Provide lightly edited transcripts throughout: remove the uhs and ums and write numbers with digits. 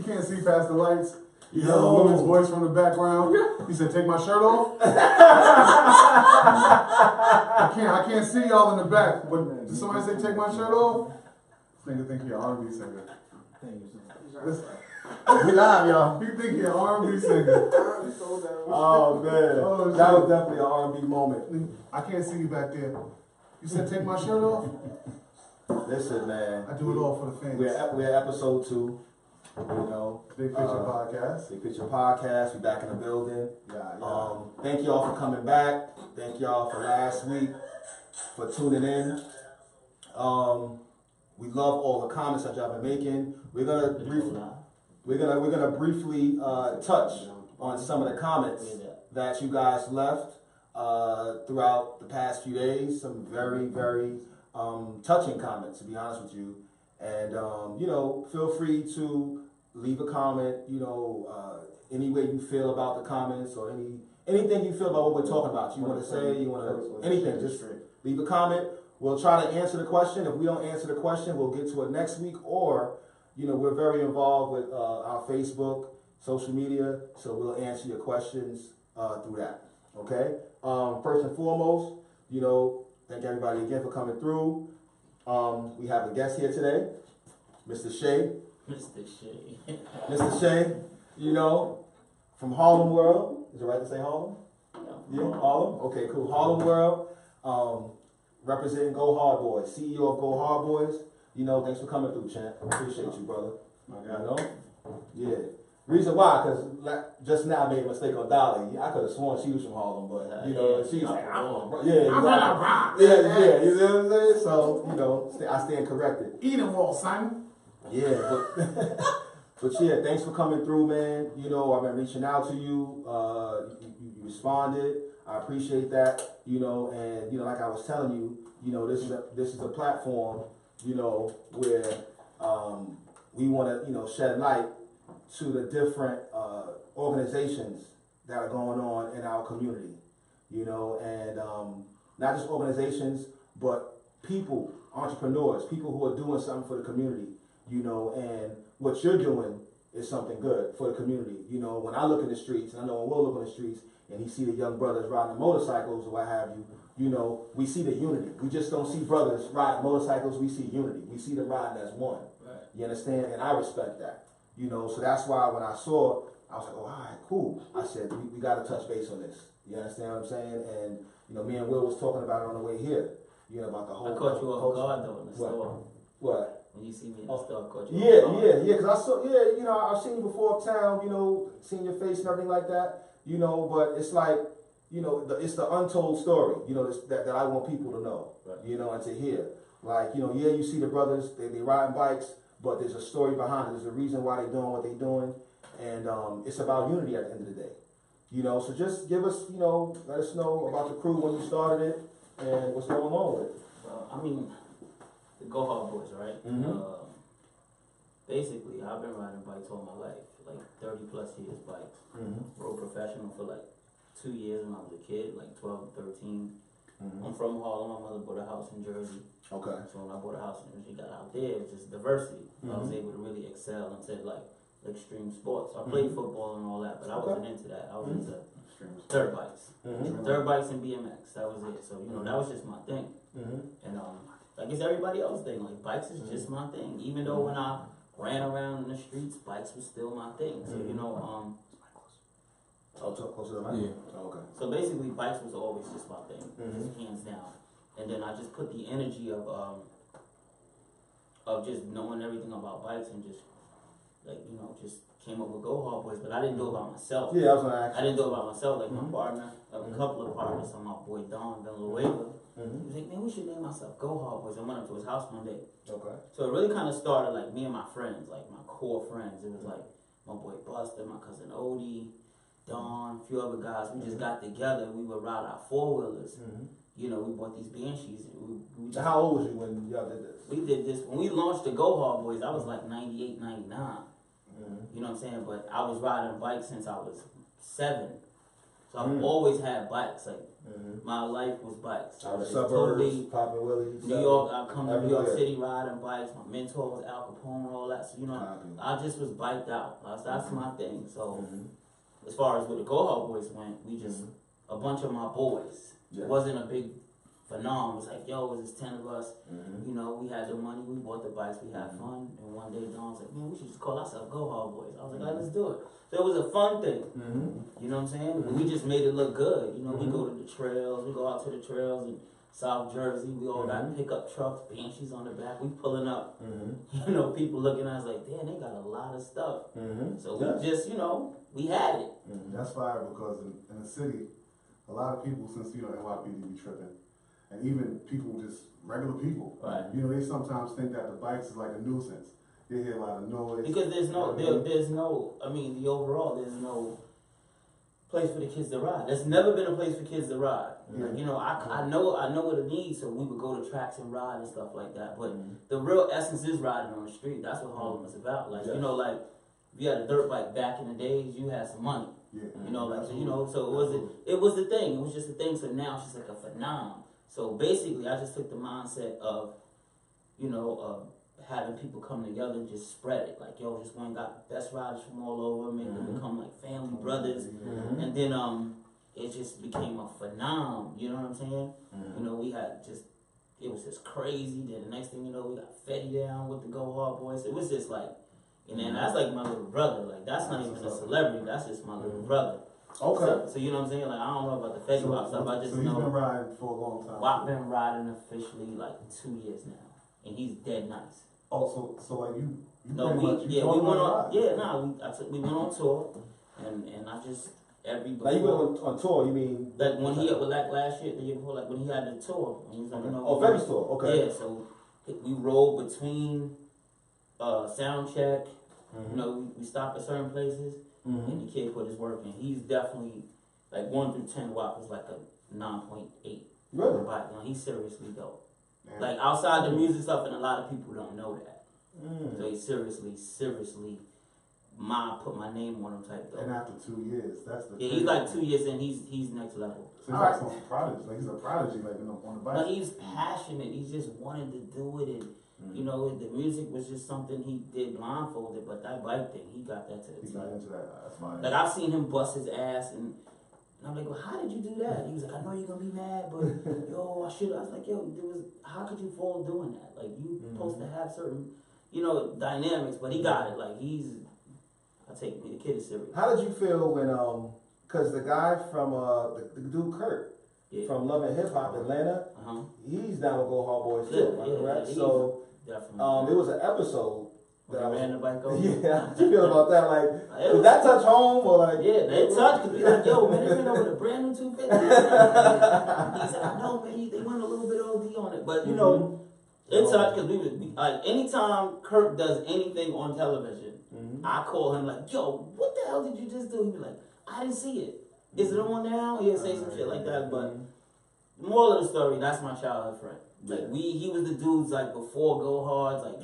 can't see past the lights. You heard a woman's voice from the background. He said, "Take my shirt off." I can't see y'all in the back. But did somebody say, "Take my shirt off"? Nigga think you're an R&B singer. We live, y'all. You think you're an R&B singer? Oh man, that was definitely an R&B moment. I can't see you back there. You said, "Take my shirt off." Listen, man. I do it all for the fans. We're at episode 2. You know, Big Picture Podcast. Big Picture Podcast. We back in the building. Yeah. Thank y'all for coming back. Thank y'all for last week for tuning in. We love all the comments that y'all been making. We're gonna briefly touch on some of the comments that you guys left throughout the past few days. Some very, very touching comments, to be honest with you. And you know, feel free to leave a comment. You know, any way you feel about the comments or anything you feel about what we're talking about. You want to say, you want to anything, just leave a comment. We'll try to answer the question. If we don't answer the question, we'll get to it next week. Or, you know, we're very involved with our Facebook, social media, so we'll answer your questions through that. Okay. First and foremost, you know, thank everybody again for coming through. We have a guest here today, Mr. Shea. Mr. Shea, you know, from Harlem World. Is it right to say Harlem? Yeah, Harlem. Okay, cool. Harlem World. Representing Go Hard Boys, CEO of Go Hard Boys. You know, thanks for coming through, champ. Appreciate you, brother. You know? Yeah. Reason why, because just now I made a mistake on Dolly. I could have sworn she was from Harlem, but, you know, she's like, you know what I'm saying? So, you know, I stand corrected. Eat them all, son. Yeah, but yeah, thanks for coming through, man. You know, I've been reaching out to you. You responded. I appreciate that. You know, and you know, like I was telling you, you know, this is a platform, you know, where we want to, you know, shed light to the different organizations that are going on in our community. You know, and not just organizations, but people, entrepreneurs, people who are doing something for the community. You know, and what you're doing is something good for the community. You know, when I look in the streets, and I know when we'll look in the streets, and you see the young brothers riding motorcycles or what have you, you know, we see the unity. We just don't see brothers riding motorcycles, we see unity. We see them riding as one. Right. You understand? And I respect that. You know, so that's why when I saw, I was like, oh, all right, cool. I said, we got to touch base on this. You understand what I'm saying? And, you know, me and Will was talking about it on the way here. You know, about the whole... I caught you off guard, though, in the store. What? When you see me in the store, I caught you Yeah, because I saw, you know, I've seen you before uptown, you know, seen your face and everything like that. You know, but it's like, you know, it's the untold story, you know, that I want people to know, right. You know, and to hear. Like, you know, yeah, you see the brothers, they riding bikes, but there's a story behind it. There's a reason why they're doing what they're doing. And it's about unity at the end of the day. You know, so just give us, you know, let us know about the crew when you started it and what's going on with it. I mean, the Go Hard Boys, right? Mm-hmm. Basically, I've been riding bikes all my life, like 30 plus years bikes. Mm-hmm. Rode professional for like 2 years when I was a kid, like 12 to 13. Mm-hmm. I'm from Harlem. My mother bought a house in Jersey. Okay. So when I bought a house in Jersey, got out there, it was just diversity. Mm-hmm. I was able to really excel into like extreme sports. I played football and all that, but I wasn't into that. I was into dirt bikes. Dirt bikes and BMX. That was it. So, you know, that was just my thing. And like it's everybody else's thing. Like bikes is just my thing. Even though when I ran around in the streets, bikes was still my thing. So, you know, Oh, talk closer to the mic? Yeah. Oh, okay. So basically, bikes was always just my thing, just hands down. And then I just put the energy of just knowing everything about bikes and just, like, you know, just came up with Go Hard Boys. But I didn't do it by myself. Yeah, I was gonna ask you. I didn't do it by myself. Like my partner, a couple of partners, so my boy Don Villanueva. He was like, man, we should name ourselves Go Hard Boys. I went up to his house one day. Okay. So it really kind of started like me and my friends, like my core friends. It was like my boy Buster, my cousin Odie, Don, a few other guys. We just got together. We would ride our 4-wheelers. You know, we bought these Banshees. So how old was you when y'all did this? We did this when we launched the Go Hard Boys. I was like 98, 99. You know what I'm saying? But I was riding a bike since I was 7. So I've always had bikes. Like my life was bikes. Out of the Just suburbs, popping willies. New York, I come to New York everywhere. City riding bikes. My mentor was Al Capone and all that. So, you know, I just was biked out. That's my thing. So, as far as where the Go Hard Boys went, we just, a bunch of my boys. Yeah. It wasn't a big phenomenon. It was like, yo, it was just 10 of us. You know, we had the money, we bought the bikes, we had fun. And one day, Don was like, man, we should just call ourselves Go Hard Boys. I was like, all right, let's do it. So it was a fun thing. You know what I'm saying? We just made it look good. You know, we go to the trails, we go out to the trails in South Jersey. We all got pickup trucks, Banshees on the back. We pulling up. You know, people looking at us like, damn, they got a lot of stuff. So we just, you know, we had it. That's fire because in the city, a lot of people, since, you know, NYPD be tripping, and even people, just regular people, you know, they sometimes think that the bikes is like a nuisance. They hear a lot of noise. Because there's no, I mean, the overall, there's no place for the kids to ride. There's never been a place for kids to ride. You know, I know what it needs, so we would go to tracks and ride and stuff like that. But the real essence is riding on the street. That's what Harlem is about. Like, you know, like, if you had a dirt bike back in the days, you had some money. You know, like, so, you know, so it was the thing. It was just a thing. So now it's just like a phenomenon. So basically, I just took the mindset of, you know, having people come together and just spread it. Like, yo, just one got best riders from all over, make them become like family brothers. And then it just became a phenomenon, you know what I'm saying? You know, we had just, it was just crazy. Then the next thing you know, we got Fetty down with the Go Hard Boys. It was just like, and then that's like my little brother. Like, that's not even a celebrity, that's just my little brother. Okay. So you know what I'm saying? Like, I don't know about the Fetty Wap stuff, I just so know. he's been riding for a long time. Wap been riding officially like 2 years now. And he's dead nice. Oh, so like you No, we went on. Yeah, we went on tour, and I just Now you went on tour. You mean like when he had like last year, the year before, like when he had the tour. When he was like, you know, Fetty's tour. Okay. Yeah, so we rolled between sound check. You know, we stopped at certain places, and the kid put his work in. He's definitely like 1 through 10. Watt was like a 9.8. Really? But you know, he's seriously dope. Like outside the music stuff, and a lot of people don't know that. So he's seriously, put my name on him type though. And after 2 years, that's the. Yeah, he's like 2 years in. He's next level. So he's like some prodigy. Like he's a prodigy, like on the bike. But he's passionate. He just wanted to do it, and you know, the music was just something he did blindfolded. But that bike thing, he got that to the He team. got into that. That's fine. Like I've seen him bust his ass and I'm like, well, how did you do that? He was like, I know you're gonna be mad, but yo, I should. I was like, yo, how could you fall doing that? Like you supposed to have certain, you know, dynamics, but he got it. Like the kid is serious. How did you feel when cause the guy from the dude Kurt from Love and Hip Hop Atlanta, he's down with Go Hard Boys too, right? Correct? So definitely. It was an episode. That I ran the bike over. Yeah, how did you feel about that? Like, did that touch home or like? Yeah, it touched because we like, yo, man, they ran over the brand new 250. He said, I know, man, they went a little bit OD on it, but you know, it touched because we was like, anytime Kirk does anything on television, I call him like, yo, what the hell did you just do? He be like, I didn't see it. Is it on now? He'll say some shit like that, but the moral of the story, that's my childhood friend. Like he was the dudes like before Go Hards, like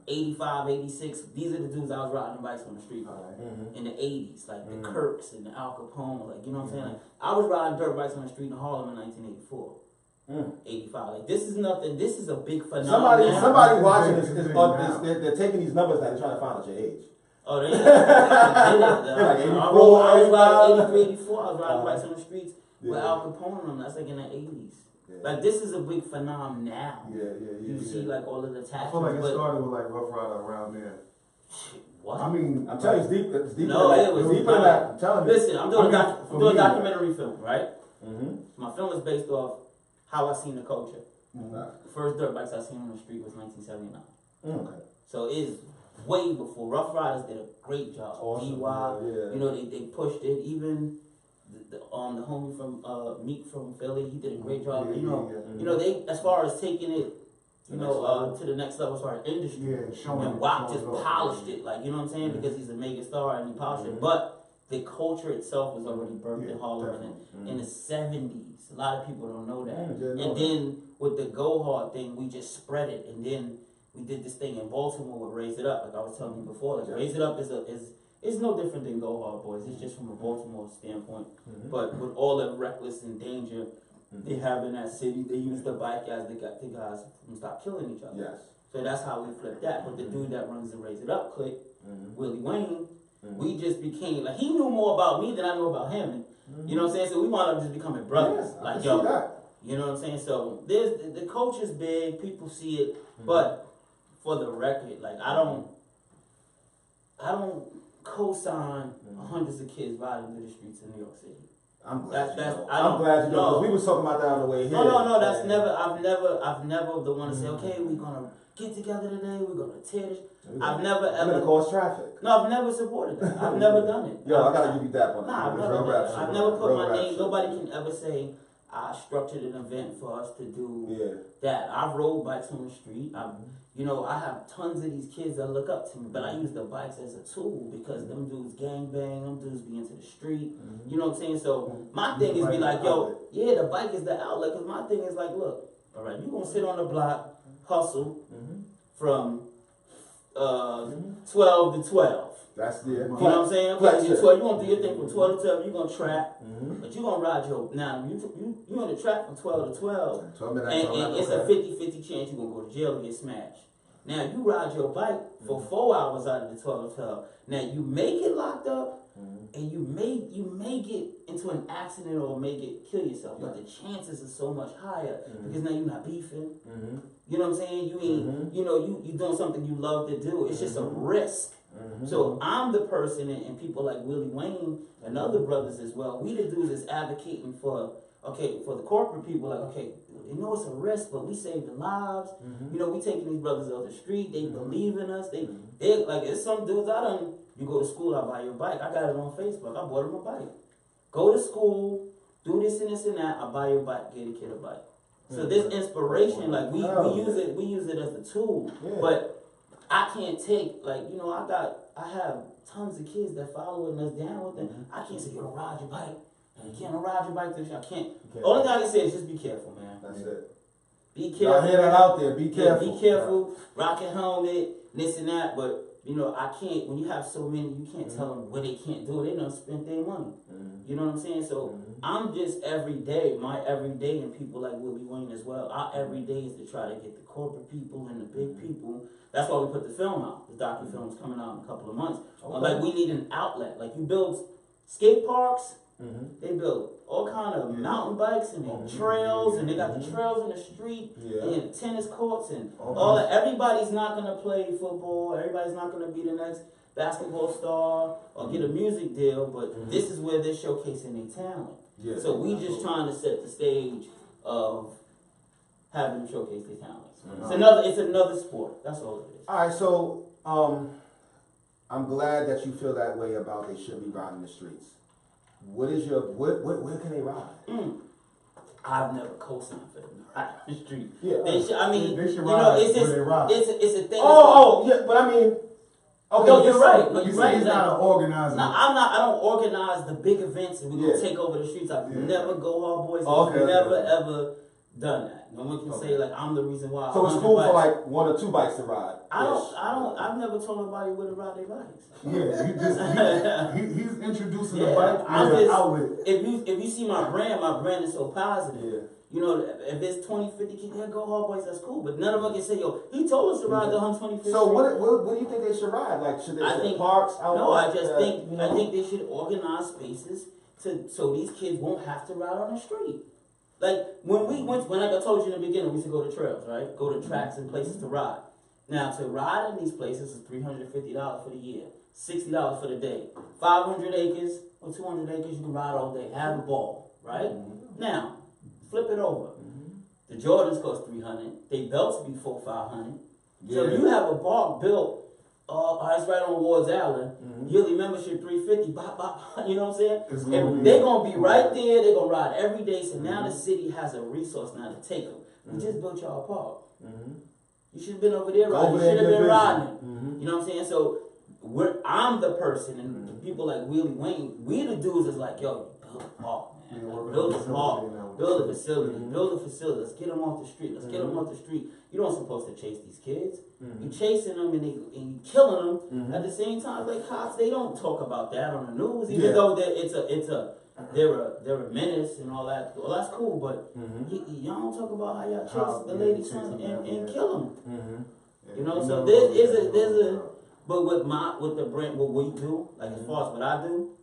85, 86. These are the dudes I was riding bikes on the street with in the 80s, like the Kirks and the Al Capone, like you know what I'm saying. Like I was riding dirt bikes on the street in Harlem in 1984, 85. Like this is nothing. This is a big phenomenon. Somebody watching this they're taking these numbers now. They're trying to find out your age. Oh, they like 84. I was riding 83, 84. I was riding bikes on the streets with Al Capone on them. That's like in the 80s. Like this is a big phenomenon now. You see like all of the attachments. I feel like it started with like Rough Rider around there. What? I mean, I'm telling you, it's deep. No, it was deeper than that. I'm telling you. Listen, I'm doing a documentary film, right? My film is based off how I seen the culture. The first dirt bikes I seen on the street was 1979. Okay. So it is way before. Rough Riders did a great job. Awesome. DY, you know, they pushed it. Even the homie from Meek from Philly, he did a great job. You know, they as far as taking it, you know, to the next level as far as industry. And Wap just polished it, like you know what I'm saying, because he's a mega star and he polished it. But the culture itself was already birthed in Harlem in the 70s. A lot of people don't know that. And then with the Go Hard thing, we just spread it, and then we did this thing in Baltimore with Raise It Up, like I was telling you before. Like Raise It Up is it's no different than Go Hard Boys. It's just from a Baltimore standpoint. But with all the reckless and danger they have in that city, they use the bike as the guys from stop killing each other. Yes. So that's how we flip that. But the dude that runs the Raise It Up clique, Willie Wayne, we just became, like, he knew more about me than I knew about him. And, you know what I'm saying? So we wound up just becoming brothers. Yeah, like, yo, you know what I'm saying? So there's the coach is big, people see it, but for the record, like, I don't co-sign hundreds of kids riding through the streets of New York City. I'm glad you know. I'm glad you know, because we was talking about that on the way here. No, that's never, I've never the one to say, okay, we're gonna get together today, we're gonna tear this. I've never ever cause traffic. No, I've never supported that. I've never done it. Yo, I gotta give you that one. Nah, I've never put my name. Nobody can ever say I structured an event for us to do that. I've rode bikes on the street. I have tons of these kids that look up to me, but I use the bikes as a tool because them dudes gangbang, them dudes be into the street. You know what I'm saying? So my thing is be like, yo, the bike is the outlet. Because my thing is like, look, all right, you gonna sit on the block, hustle from 12 to 12. That's the. You know what I'm saying? Okay, you're 12, you gonna do your thing from 12 to 12. You gonna trap, but you gonna ride your. Now you on the track from 12 to 12, and it's a 50-50 chance you gonna go to jail and get smashed. Now you ride your bike for 4 hours out of the 12 to 12. Now you may get locked up, and you may get into an accident or may kill yourself, but the chances are so much higher because now you're not beefing. You know what I'm saying? You ain't. You doing something you love to do. It's just a risk. So I'm the person, and people like Willie Wayne and other brothers as well, we the dudes that's advocating for the corporate people, like, okay, it's a risk, but we saving lives. We taking these brothers off the street, they believe in us, they like, it's some dudes you go to school, I buy your bike. I got it on Facebook, I bought him a bike. Go to school, do this and this and that, I buy your bike, get a kid a bike. So this inspiration, like, we use it as a tool, but I can't take, like, I have tons of kids that following us down with them. I can't say, yo, ride your bike. And you can't ride your bike. I can't. Only thing I can say is just be careful, man. That's it. Be careful. Y'all hear that out there. Be careful. Yeah, be careful. Rock a helmet, this and that. But, I can't, when you have so many, you can't tell them what they can't do. They done spent their money. You know what I'm saying? So I'm just my everyday, and people like Willie Wayne as well, our everyday is to try to get the corporate people and the big people. That's why we put the film out. The docu-film's coming out in a couple of months. Like, we need an outlet. Like, you build skate parks, they build all kind of mountain bikes and trails, and they got the trails in the street, and tennis courts, and all that. Everybody's not going to play football. Everybody's not going to be the next basketball star or get a music deal, but this is where they're showcasing their talent. So we just trying to set the stage of having them showcase their talent. It's another sport. That's all it is. All right, so I'm glad that you feel that way about they should be riding the streets. Where can they ride? I've never co-signed for them riding the street. Yeah, they should ride where they ride. It's a thing. But I mean, okay, no, you're right. No, He's right. He's not an organizer. No, I'm not. I don't organize the big events and we gonna take over the streets. I've never Go Hard Boys. I've never ever done that. No one can say like I'm the reason why. So it's cool for like 1 or 2 bikes to ride. I've never told nobody where to ride their bikes. He's introducing the bike as an outlet. If you see my brand is so positive. If it's 20, 50 kids, Go Hard Boys, that's cool. But none of them can say, yo, he told us to ride the 125th. So what do you think they should ride? Like, should they think parks? I think they should organize spaces so these kids won't have to ride on the street. Like when like I told you in the beginning, we used to go to trails, right? Go to tracks and places to ride. Now to ride in these places is $350 for the year, $60 for the day. 500 acres or 200 acres, you can ride all day, have a ball, right? Now, flip it over. The Jordans cost $300. They belts be $400-500. So you have a bar built. It's right on Ward's Island. Yearly membership $350. Bop, bop. You know what I'm saying? They're gonna be right there. They're gonna ride every day. So now the city has a resource now to take them. We just built y'all a park. You should have been over there riding. You should have been riding. You know what I'm saying? So I'm the person, and the people like Willie Wayne. We the dudes is like, yo, you built a park, man. man. Like, build a park, build a facility, build a facility. Let's get them off the street. Let's get them off the street. You don't supposed to chase these kids. You chasing them and you killing them. At the same time, like cops, they don't talk about that on the news, even though they're a menace and all that. Well, that's cool, but y'all don't talk about how y'all chase the lady's son and kill him. You know, so there's a. But with the brand, what we do, like as far as what I do,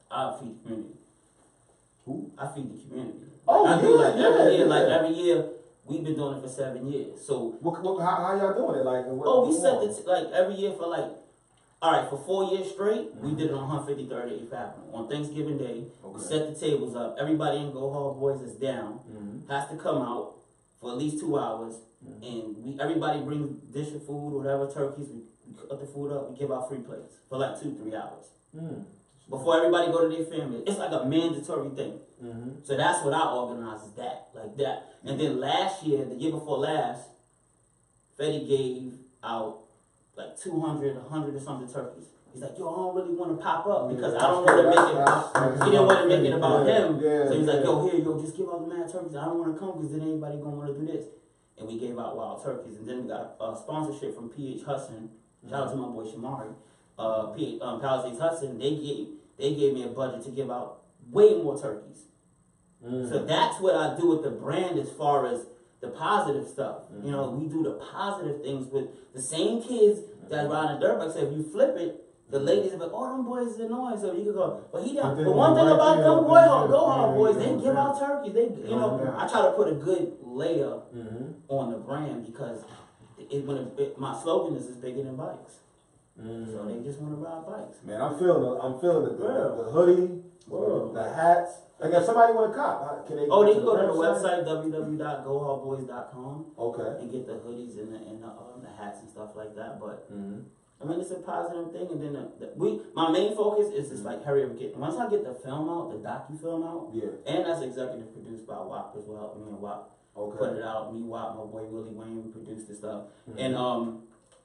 I feed the community. Who? I feed the community. Oh, I do every year. We've been doing it for 7 years. So how y'all doing it? Like we set like every year for like, all right, for 4 years straight, we did it on 153rd 8th Avenue on Thanksgiving Day. We set the tables up. Everybody in Go Hard Boys is down. Has to come out for at least 2 hours, and everybody brings dish of food, whatever, turkeys. We cut the food up. We give out free plates for like 2-3 hours. Before everybody go to their family. It's like a mandatory thing. So that's what I organize, is that, like that. And then last year, the year before last, Fetty gave out like 200, 100 or something turkeys. He's like, yo, I don't really want to pop up because I don't want to make it about, he didn't want to make it about him. So he's like, yo, just give out the mad turkeys. I don't want to come because then anybody going to want to do this. And we gave out wild turkeys. And then we got a sponsorship from PH Hudson. Shout out to my boy Shamari. Palisades Hudson, they gave me a budget to give out way more turkeys. So that's what I do with the brand as far as the positive stuff. You know, we do the positive things with the same kids that ride a dirt bike. So if you flip it, the ladies are like, oh, them boys is annoying. So you can go, but one thing about them Go Hard Boys, they give out turkeys. I try to put a good layer on the brand because my slogan is bigger than bikes. So they just want to ride bikes. Man, I'm feeling the hoodie, the hats. Like if somebody want to cop, can they? They can go to the website www.gohardboys.com. Okay. And get the hoodies and the hats and stuff like that. But I mean, it's a positive thing. And then my main focus is just like hurry up and once I get the film out, the docu-film out. And that's executive produced by WAP as well. Me and WAP put it out. Me, WAP, my boy Willie Wayne, we produced the stuff. And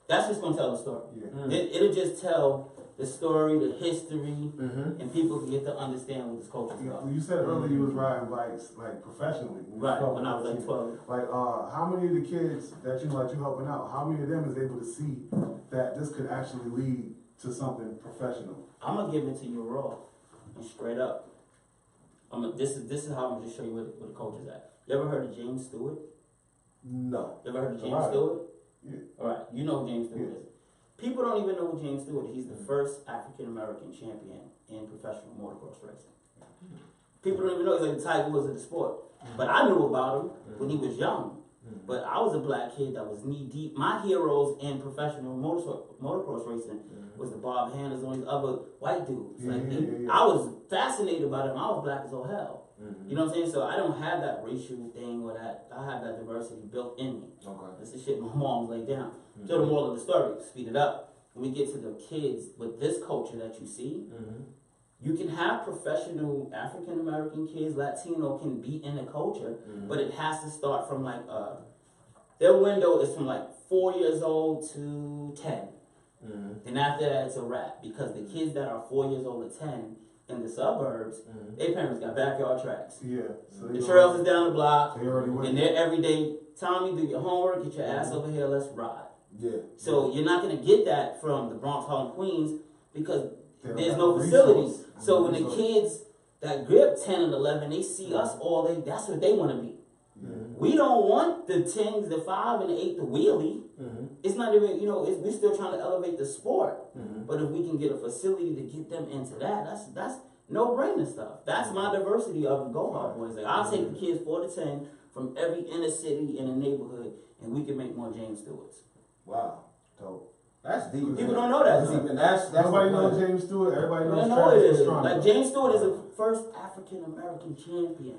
that's just gonna tell the story. It'll just tell the story, the history, and people can get to understand what this culture is about. You said earlier you was riding bikes like professionally. Right, when I was like 12. Like, how many of the kids that you helping out, how many of them is able to see that this could actually lead to something professional? I'm gonna give it to you raw and straight up. This is how I'm gonna just show you where the culture's at. You ever heard of James Stewart? No. You ever heard of James Stewart? Yeah. All right, you know who James Stewart is. People don't even know who James Stewart is. He's the first African-American champion in professional motocross racing. People don't even know he's like the Tiger Woods of the sport. But I knew about him when he was young. But I was a black kid that was knee-deep. My heroes in professional motocross racing was the Bob Hannahs and all these other white dudes. I was fascinated by them. I was black as all hell. You know what I'm saying? So I don't have that racial thing or that. I have that diversity built in me. That's the shit my mom laid down. So the moral of the story, speed it up. When we get to the kids with this culture that you see, you can have professional African American kids, Latino can be in the culture, but it has to start from like their window is from like 4 years old to 10. And after that, it's a wrap because the kids that are 4 years old to 10 in the suburbs, their parents got backyard tracks. So the trails is down the block, and they're every day. Tommy, do your homework, get your ass over here, let's ride. So you're not gonna get that from the Bronx, Harlem, Queens because there's no facilities. So when the kids that grip 10 and 11, they see us all day. That's what they want to be. We don't want the 10s, the 5, and the 8, the wheelie. It's not even, we're still trying to elevate the sport. But if we can get a facility to get them into that, that's no-brainer stuff. That's my diversity of the Go Hard Boys. Like, I'll take the kids 4 to 10 from every inner city in a neighborhood, and we can make more James Stewarts. Wow. Dope. That's deep. People don't know that. Deep. And that's everybody knows James Stewart. Everybody knows Travis Pastrana. Like James Stewart is the first African American champion.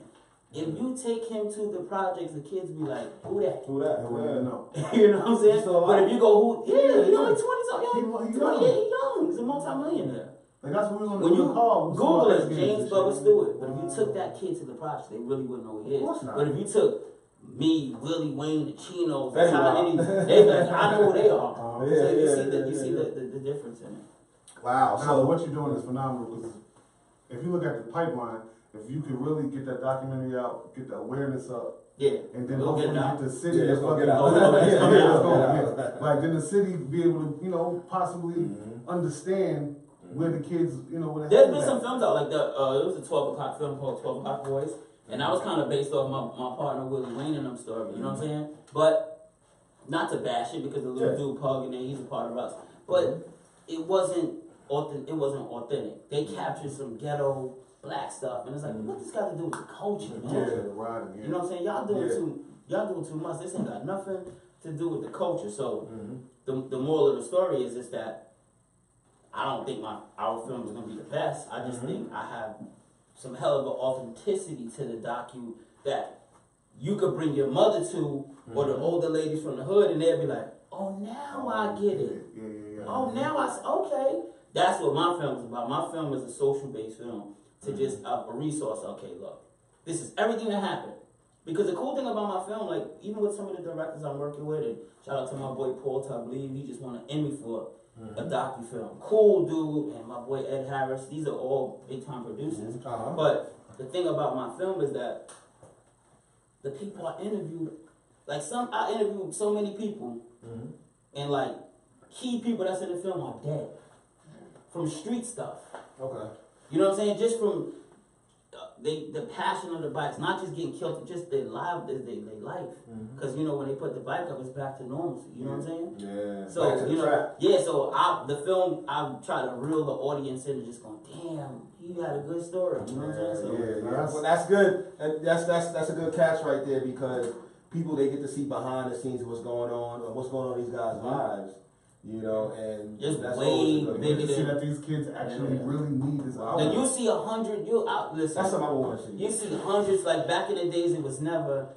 If you take him to the projects, the kids be like, who that? Who that? Who that? No. You know what I'm saying? But if you go, he's only 20-something young. He's young. He's a multi-millionaire. Like that's what we was on when you call. Google it, James Bubba Stewart. But if you took that kid to the project, they really wouldn't know who he is. But if you took me, Willie Wayne, the Chinos, they like, I know who they are. So you see the difference in it. Wow. So what you're doing is phenomenal because if you look at the pipeline, if you could really get that documentary out, get the awareness up, and then we'll hopefully get the city to let's fucking get out. like then the city be able to, possibly understand where the kids, where there's been some films out like that. It was a 12 o'clock film called 12 O'Clock Boys, and that was kind of based off my partner Willie Wayne and them story. You know what I'm saying? But not to bash it because the little dude Pug and he's a part of us, but it wasn't authentic. They captured some ghetto black stuff, and it's like, what this got to do with the culture, man? You know what I'm saying? Y'all doing too much. This ain't got nothing to do with the culture. So the moral of the story is that I don't think our film is gonna be the best. I just think I have some hell of an authenticity to the docu that you could bring your mother to, or the older ladies from the hood, and they'll be like, oh, now I get it. Oh, now okay. That's what my film is about. My film is a social-based film to just a resource. Okay, look, this is everything that happened. Because the cool thing about my film, like even with some of the directors I'm working with, and shout out to my boy Paul Tablev, he just won an Emmy for a docu-film. Cool dude, and my boy Ed Harris. These are all big-time producers. But the thing about my film is that the people I interviewed, I interviewed so many people, and like key people that's in the film are dead from street stuff. Okay. You know what I'm saying? Just from the passion of the bikes, not just getting killed, just their life. Because when they put the bike up, it's back to normalcy. You know what I'm saying? Yeah. So So the film, I try to reel the audience in and just going, damn, he had a good story. You know what I'm saying? So, well, that's good. That's a good catch right there, because people, they get to see behind the scenes what's going on in these guys' lives. And it's that's way bigger see that these kids actually really need this album. And you see 100, listen. That's something I want to see. You see hundreds, like back in the days, it was never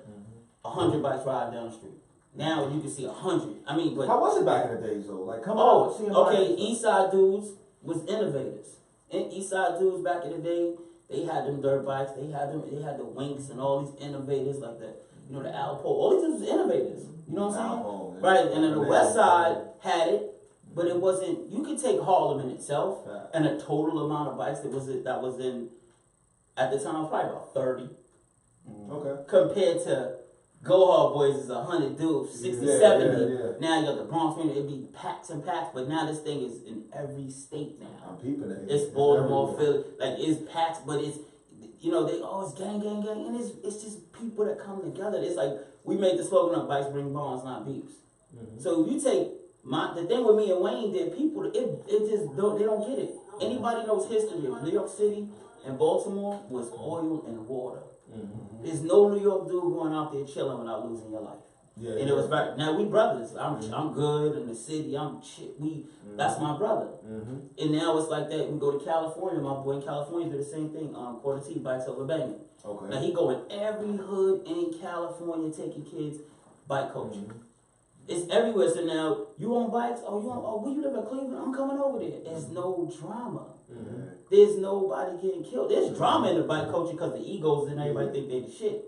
100 bikes riding down the street. Now you can see 100. I mean, but how was it back in the days though? Like, come on. Okay, East Side dudes was innovators. And East Side dudes back in the day, they had them dirt bikes. They had the Winks and all these innovators like that. The Alpo. All these dudes was innovators. You know what I'm saying? Right. And then the West Side had it, but it wasn't. You could take Harlem in itself, and a total amount of bikes that was in at the time probably about 30. Okay. Compared to Go Hard Boys is 100 dudes, 60, 70. Now you got the Bronx, it'd be packs and packs, but now this thing is in every state now. I'm peeping it. It's Baltimore, Philly, like it's packs, but it's it's gang, and it's just people that come together. It's like we made the slogan of bikes bring bonds, not beefs. So if you take the thing with me and Wayne, that people it just don't get it. Anybody knows history of New York City and Baltimore was oil and water. There's no New York dude going out there chilling without losing your life. And it was right. Now we brothers. I'm good in the city. I'm shit. That's my brother. And now it's like that. We go to California. My boy in California do the same thing. Quarter T bikes over banging. Okay. Now he go in every hood in California taking kids bike coaching. It's everywhere. So now you on bikes? Oh, where you live in Cleveland? I'm coming over there. There's no drama. There's nobody getting killed. There's drama in the bike coaching because the egos and everybody think they the shit.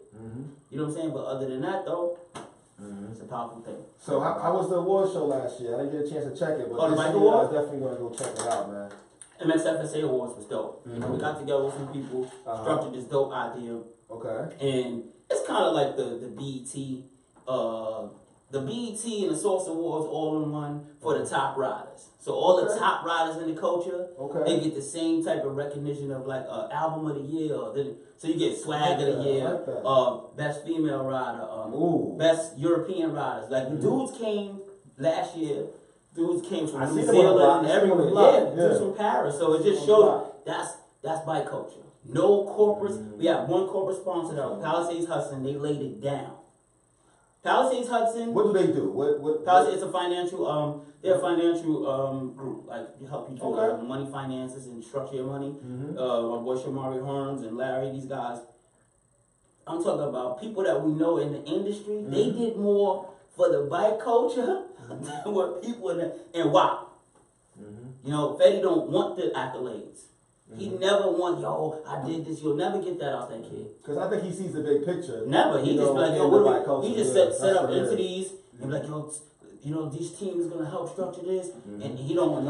You know what I'm saying? But other than that though, it's a powerful thing. So how was the award show last year? I didn't get a chance to check it, but the this bike year award? I was definitely going to go check it out, man. MXFSA Awards was dope. We got together with some people, structured this dope idea. Okay. And it's kind of like the BET, the BET and the Source Awards all in one for the top riders. So all the top riders in the culture, they get the same type of recognition of like album of the year. So you get swag of the year, best female rider, best European riders. Like the dudes came last year. Dudes came from New Zealand and everywhere. Dudes from Paris. So it just shows that's bike culture. No corporates. We have one corporate sponsor that was Palisades Hudson. They laid it down. Palisades Hudson. What do they do? What? Palisades, it's a financial. They're a financial group. Like help you do money finances and structure your money. My boy Shamari Hearns and Larry. These guys. I'm talking about people that we know in the industry. They did more for the bike culture than what people in WAP. Fetty don't want the accolades. He never want, I did this. You'll never get that out that kid. Because I think he sees the big picture. Never. He just be like, he just set up entities and be like, this team is gonna help structure this, and he don't want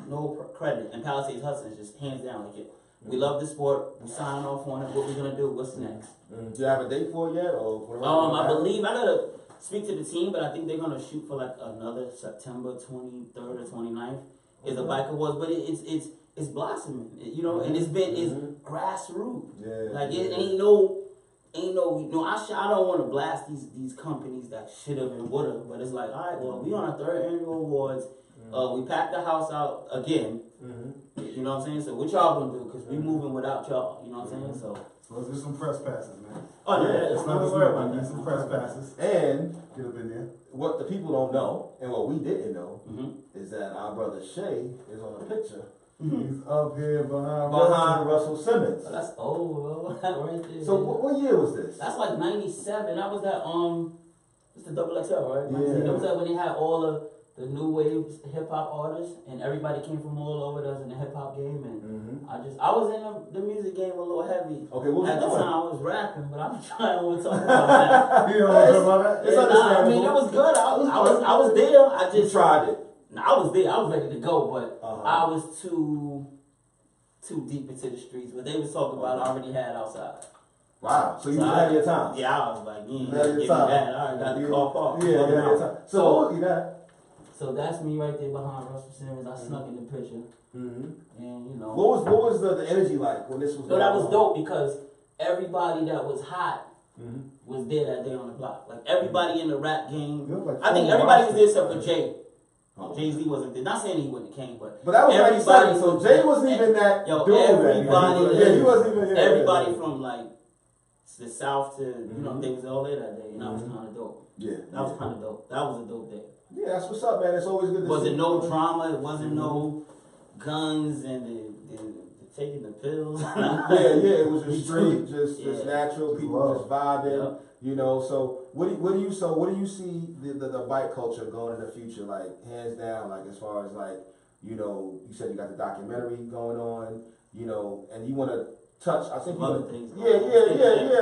no credit. And Palisades Hudson is just hands down like it. We love the sport. We signing off on it. What we gonna do? What's next? Do you have a date for it yet, or? I believe I gotta speak to the team, but I think they're gonna shoot for like another September 23rd or 29th. Is a bike awards, but it's blossoming, you know, and it's grassroots. Yeah. Like it ain't no. I don't want to blast these companies that should have and would have, but it's like, all right, well, we on our 3rd annual awards. We packed the house out again. You know what I'm saying? So what y'all gonna do? Because we moving without y'all. You know what I'm saying? So let's get some press passes, man. Oh yeah, it's not just worry about that. Some press passes and get up in there. What the people don't know, and what we didn't know, is that our brother Shea is on a picture. He's up here behind Russell Simmons. Oh, that's old, right there. So what year was this? That's like 97. That was that it's the double XL, right? Yeah. That was that when they had all the new wave hip hop artists, and everybody came from all over that was in the hip hop game, and I was in the music game a little heavy. Okay, what was at the doing? time I was rapping, but I'm trying to talk about that. You don't want to talk about that? It's understandable. I mean, it was good. I was there. I just tried it. I was there. I was ready to go, but I was too deep into the streets. What they was talking about, I already had outside. Wow. So you was ahead of your time. Yeah, I was like, give me ahead of your that. time. I got the car parked. Yeah, ahead of your time. So that's me right there behind Russell Simmons. I snuck in the picture, and you know. What was the energy like when this was? No, that was dope because everybody that was hot was there that day on the block. Like everybody in the rap game. Like I think everybody was there except for Jay. Jay-Z wasn't there. Not saying he wouldn't have came, but that was everybody. So Jay wasn't even that. Everybody. He wasn't even here. Everybody from like the south to you know they was all there that day, and that was kind of dope. Yeah, that was kind of dope. That was a dope day. Yeah, that's what's up, man. It's always good to see. Wasn't no drama. It wasn't no guns and the taking the pills. It was just street, just natural. People just vibing. Yep. You know, so what do you see the bike culture going in the future? Like hands down, like as far as like you know, you said you got the documentary going on. You know, and you want to touch. I think other things. Yeah.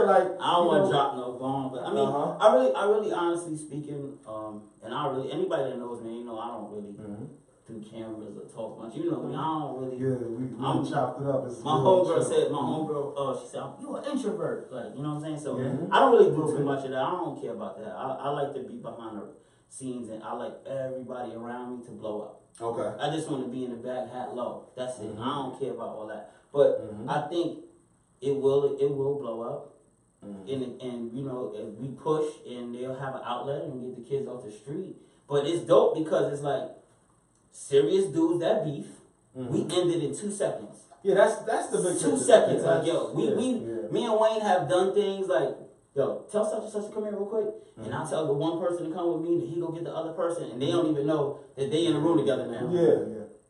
Like I don't want to drop no bomb, but I mean, I really, honestly speaking, and anybody that knows me, you know, I don't really do cameras or talk much. You know me, I don't really. Yeah, we chopped it up. My homegirl, she said, "You an introvert," like you know what I'm saying. So I don't really do too much of that. I don't care about that. I like to be behind the scenes, and I like everybody around me to blow up. Okay. I just want to be in the back, hat low. That's it. I don't care about all that. But I think it will blow up, and you know if we push and they'll have an outlet and get the kids off the street. But it's dope because it's like serious dudes that beef. We ended in 2 seconds. Yeah, that's the big 2 seconds. Like yo, me and Wayne have done things like yo, tell such and such to come here real quick, and I'll tell the one person to come with me, and he go get the other person, and they don't even know that they in the room together now.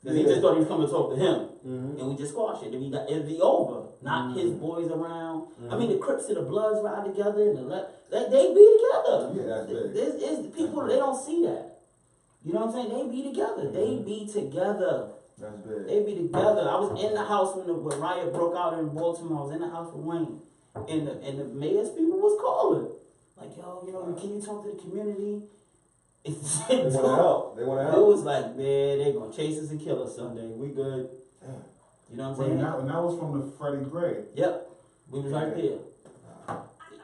Because he just thought he was coming to talk to him. And we just squash it. It'd be over. Not his boys around. I mean, the Crips and the Bloods ride together. And they be together. Yeah, that's big. There's people, they don't see that. You know what I'm saying? They be together. They be together. That's big. They be together. I was in the house when riot broke out in Baltimore. I was in the house with Wayne. And the mayor's people was calling. Like, yo, you know, can you talk to the community? They want to help. They want to help. It was like, man, they gonna chase us and kill us someday. We good. You know what I'm saying? And that was from the Freddie Gray. Yep. We was right there.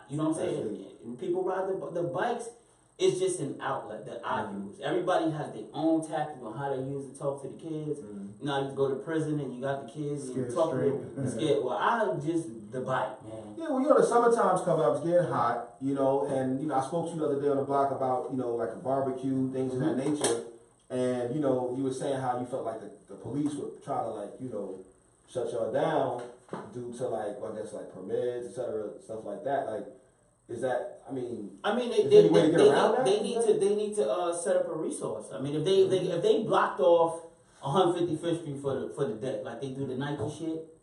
You know what I'm saying? And people ride the bikes. It's just an outlet that I use. Everybody has their own tactic on how they use to talk to the kids. You know, you go to prison and you got the kids and you talk to them. Scared. Well, I'm just the bike, man. Yeah, well, you know, the summertime's coming up. It's getting hot, you know, and, you know, I spoke to you the other day on the block about, you know, like a barbecue, things of that nature. And, you know, you were saying how you felt like the police would try to, like, you know, shut y'all down due to, like, I guess, like, permits, et cetera, stuff like that. Like, is that, I mean, they need to set up a resource. I mean, if they blocked off 155th Street for the day, like they do the Nike shit.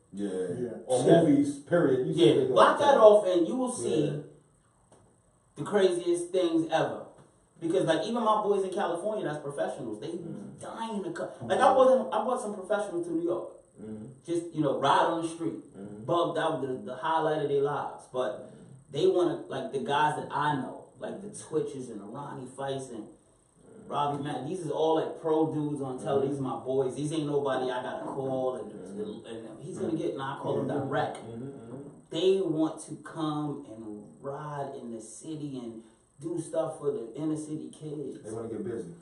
Or movies, period. Block that off and you will see the craziest things ever. Because like even my boys in California, that's professionals. They dying to cut. Like I brought some professionals to New York. Just, you know, ride on the street. Bugged out the highlight of their lives. But they want to, like the guys that I know, like the Twitches and the Ronnie Fights, and Robbie Matt. These is all like pro dudes on television. These are my boys. These ain't nobody I gotta call and he's gonna get. Now I call him direct. They want to come and ride in the city and do stuff for the inner city kids. They want to get busy.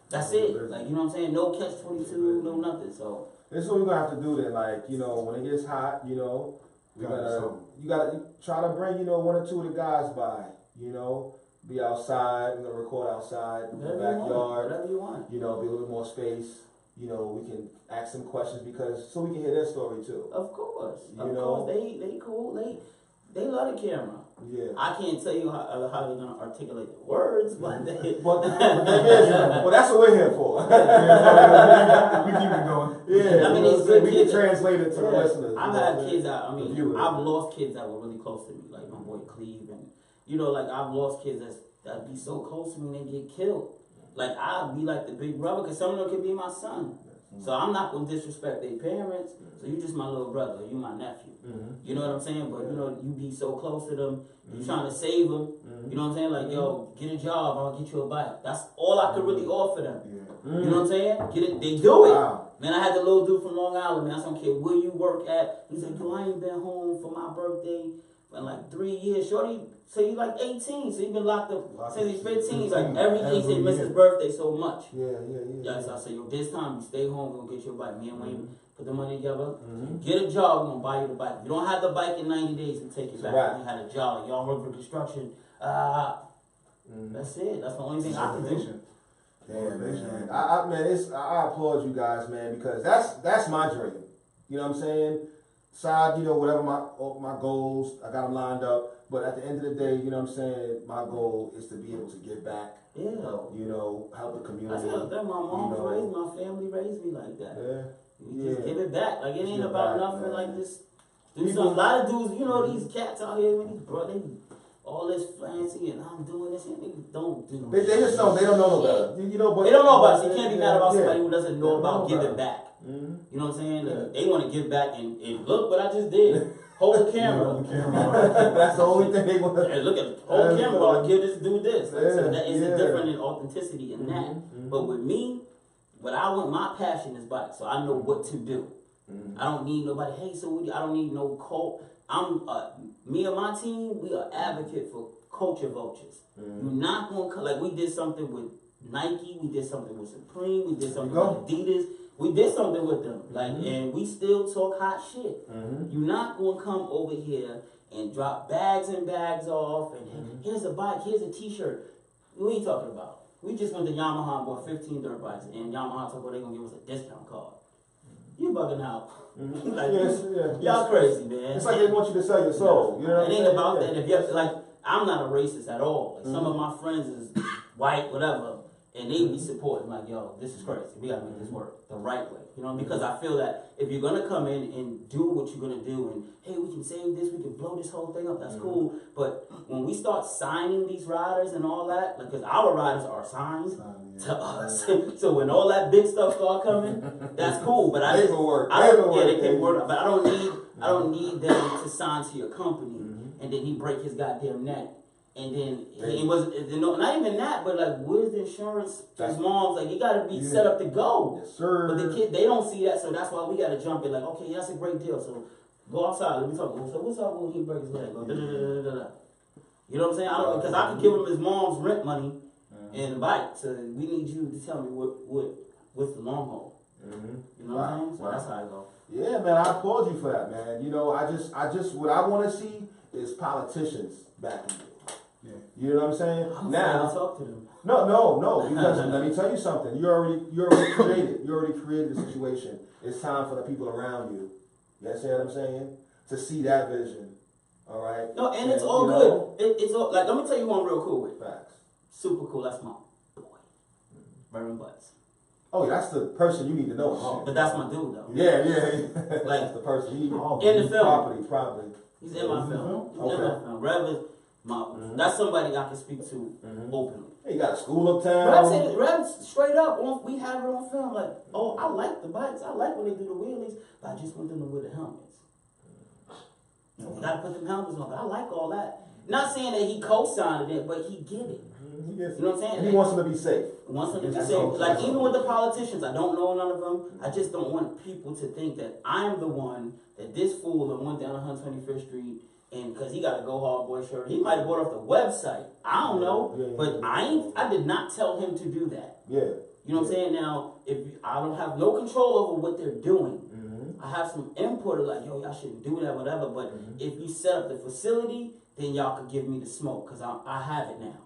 That's it. Like, you know what I'm saying? No catch-22, no nothing. So this is what we're gonna have to do then. Like, you know, when it gets hot, you know, you gotta try to bring, you know, one or two of the guys by. You know, be outside. We're gonna record outside in the backyard. Whatever you want. You know, be a little more space. You know, we can ask them questions so we can hear their story too. Of course. You know, they cool. They love the camera. Yeah. I can't tell you how they're gonna articulate the words, but well, that's what we're here for. We keep it going. Yeah. I mean, it's good. We can translate it to the listeners. I've had kids out. I mean, I've lost kids that were really close to me, like my boy Cleve, and you know, like I've lost kids that be so close to me and they get killed. Like I'd be like the big brother, because some of them could be my son. So I'm not gonna disrespect their parents. So you just my little brother, you my nephew. You know what I'm saying? But you know, you be so close to them, you trying to save them. You know what I'm saying? Like, yo, get a job, I'll get you a bike. That's all I could really offer them. You know what I'm saying? Get it, they do it. Wow. Man, I had the little dude from Long Island, man. I don't care where you work at. He's like, yo, I ain't been home for my birthday in like 3 years. Shorty, so you like 18, so you been locked up since he's 15. He's like, every day he said, miss his birthday so much. Yeah, so I said, yo, this time you stay home, we're gonna get you a bike. Me and Wayne put the money together. Get a job, we're gonna buy you the bike. If you don't have the bike in 90 days, we take it back. Right. You had a job, y'all work for construction. That's it. That's the only thing I can do. Damn, man. I applaud you guys, man, because that's my dream. You know what I'm saying? Side, you know, whatever my goals, I got them lined up. But at the end of the day, you know what I'm saying, my goal is to be able to give back. Yeah. You know, help the community. That's how my mom raised me, my family raised me like that. Yeah. You just give it back. Like, it ain't about nothing, man. Like, just do something. A lot of dudes, you know, these cats out here, man, they all this fancy and I'm doing this, and they don't do They just don't, they don't know no better. You know, but they don't know about it. So you can't be mad about somebody who doesn't know about giving back. You know what I'm saying? Like, they want to give back and look what I just did. Hold the camera. That's the only thing they want to and look at the whole camera. I'll give this dude this. Like, so that is a different in authenticity in that. But with me, what I want, my passion is bike. So I know what to do. I don't need nobody. Hey, so I don't need no cult. Me and my team, we are advocate for culture vultures. You're not going to, like, we did something with Nike, we did something with Supreme, we did something with Adidas. We did something with them, like, and we still talk hot shit. You're not gonna come over here and drop bags and bags off, and here's a bike, here's a T-shirt. What are you talking about? We just went to Yamaha and bought 15 dirt bikes, and Yamaha told us they're gonna give us a discount card. You bugging out? Like, y'all crazy, man. It's like they want you to sell your soul. You know what it ain't about that. If you're like, I'm not a racist at all. Like, some of my friends is white, whatever. And they be supporting, like, yo, this is crazy. We gotta make this work the right way. You know, because I feel that if you're gonna come in and do what you're gonna do, and hey, we can save this, we can blow this whole thing up, that's cool. But when we start signing these riders and all that, because our riders are signed to us. So when all that big stuff start coming, that's cool. But they can work. But I don't need them to sign to your company, and then he break his goddamn neck. And then it was not even that, but like, where's the insurance? His mom's like, you gotta be set up to go. Yes, sir. But the kid, they don't see that, so that's why we gotta jump in. Like, okay, that's a great deal. So go outside. Let me talk. So what's up when he breaks his leg? Go, da, da, da, da, da. You know what I'm saying? I don't, because I could give him his mom's rent money and a bike. So we need you to tell me what's the long haul. You know what I'm saying? So that's how I go. Yeah, man, I applaud you for that, man. You know, I just what I want to see is politicians backing you. You know what I'm saying? Now talk to them. No, because let me tell you something. You already created a situation. It's time for the people around you. You understand what I'm saying? To see that vision. All right. No, and it's all good. It's all, like, let me tell you one real cool with. Facts. Super cool. That's my boy, Reverend Butts. Oh, that's the person you need to know. Oh, but that's my dude though. Yeah. Like, that's the person you in the film. Property. He's in my film. He's in my film. Rev is that's somebody I can speak to openly. Hey, you got a school uptown. Rev straight up, we have it on film. Like, oh, I like the bikes. I like when they do the wheelies, but I just want them to wear the helmets. You gotta put them helmets on. But I like all that. Not saying that he co-signed it, but he get it. He gets You know what I'm saying? And he wants them to be safe. Wants them to be safe. Like even with the politicians, I don't know none of them. I just don't want people to think that I'm the one that this fool that went down 125th Street and because he got a Go Hard Boy shirt, he might have bought off the website. I don't know, but I did not tell him to do that. Yeah. You know what I'm saying? Now, if I don't have no control over what they're doing, I have some input of like, yo, y'all shouldn't do that, whatever. But if you set up the facility, then y'all could give me the smoke because I have it now.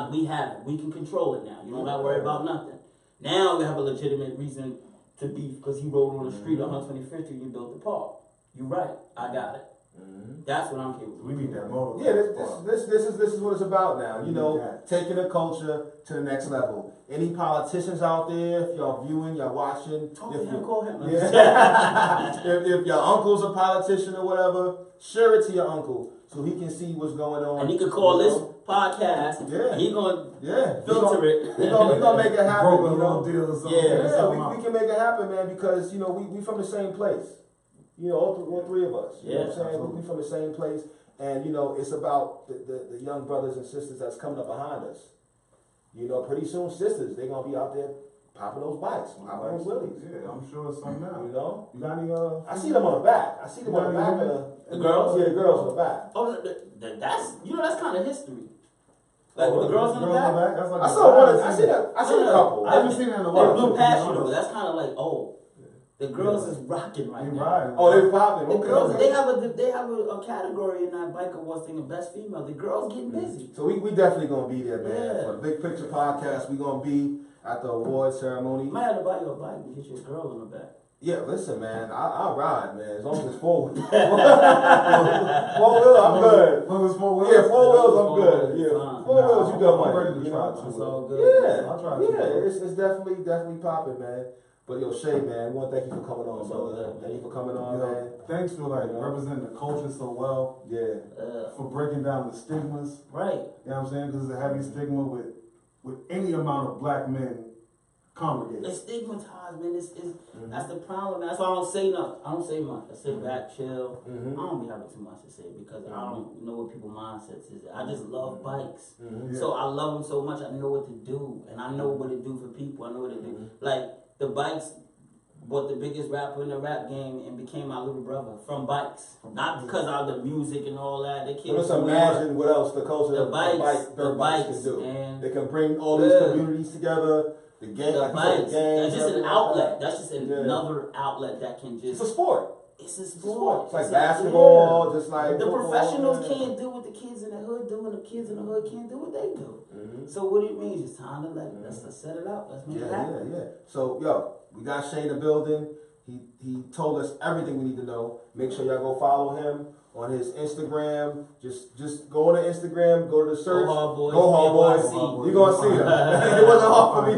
We have it. We can control it now. You don't got to worry about nothing. Now we have a legitimate reason to beef because he rode on the street on 125th Street and you built the park. You're right. I got it. That's what I'm capable. We need that motor. Yeah, this is what it's about now. You know, taking the culture to the next level. Any politicians out there, if y'all viewing, y'all watching, Call him. if your uncle's a politician or whatever, share it to your uncle so he can see what's going on. And he could call this podcast. Yeah. And he gonna filter it. We're gonna make it happen. Broke a little deal or something. Yeah, we can make it happen, man, because you know we from the same place. You know, all three of us. You know what I'm saying? We from the same place. And, you know, it's about the young brothers and sisters that's coming up behind us. You know, pretty soon, sisters, they're going to be out there popping those bikes, popping those willies. Yeah, I'm sure it's something now. You know? You got any, I see them on the back. I see them on the back of the girls? Yeah, the girls on the back. Oh, that's, you know, that's kind of history. Like with the girls on the back? That's like I saw one. I seen a couple. I haven't seen that in a while. Blue Passion, though. That's kind of like, the girls is rocking right now. Right. Oh, they're popping. The girls, they have a category in that Bike Awards thing of best female. The girls getting busy. So we definitely gonna be there, man. Yeah. For the Big Picture Podcast, we gonna be at the award ceremony. You might have to buy you a bike and get your girl in the back. Yeah, listen, man. I'll ride, man, as long as it's 4 wheels. 4 wheels, I'm good. As long as 4 wheels? Yeah, 4 wheels, I'm good. Yeah, 4 wheels, you got money. I'm ready to try It's to. all good. Yeah, I'll try it's definitely popping, man. But yo, Shea, man, we want to thank you for coming on, brother. Thank you for coming on, man. Thanks for representing the culture so well. Yeah. For breaking down the stigmas. Right. You know what I'm saying? Because there's a heavy stigma with any amount of black men congregating. It's stigmatized, man. That's the problem, man. That's why I don't say nothing. I don't say much. I sit back, chill. I don't be having too much to say because I don't know what people's mindsets is. I just love bikes. So I love them so much. I know what to do, and I know what to do for people. I know what to do. Like the bikes. Bought the biggest rapper in the rap game and became my little brother from bikes. Not because of the music and all that. They can't just imagine what else the culture the bikes can do. Man. They can bring all these communities together. The game, the bikes. That's just an outlet. That's just another outlet that can just. It's a sport. It's a sport. It's like basketball, just like the football, professionals can't do what the kids in the hood do, and the kids in the hood can't do what they do. So what do you mean? It's time to let's set it out. Let's make it happen. Yeah. So yo, we got Shea in the building. He told us everything we need to know. Make sure y'all go follow him on his Instagram. Just go on the Instagram, go to the search. Go Hard Boys. You're gonna see him. It wasn't hard for me.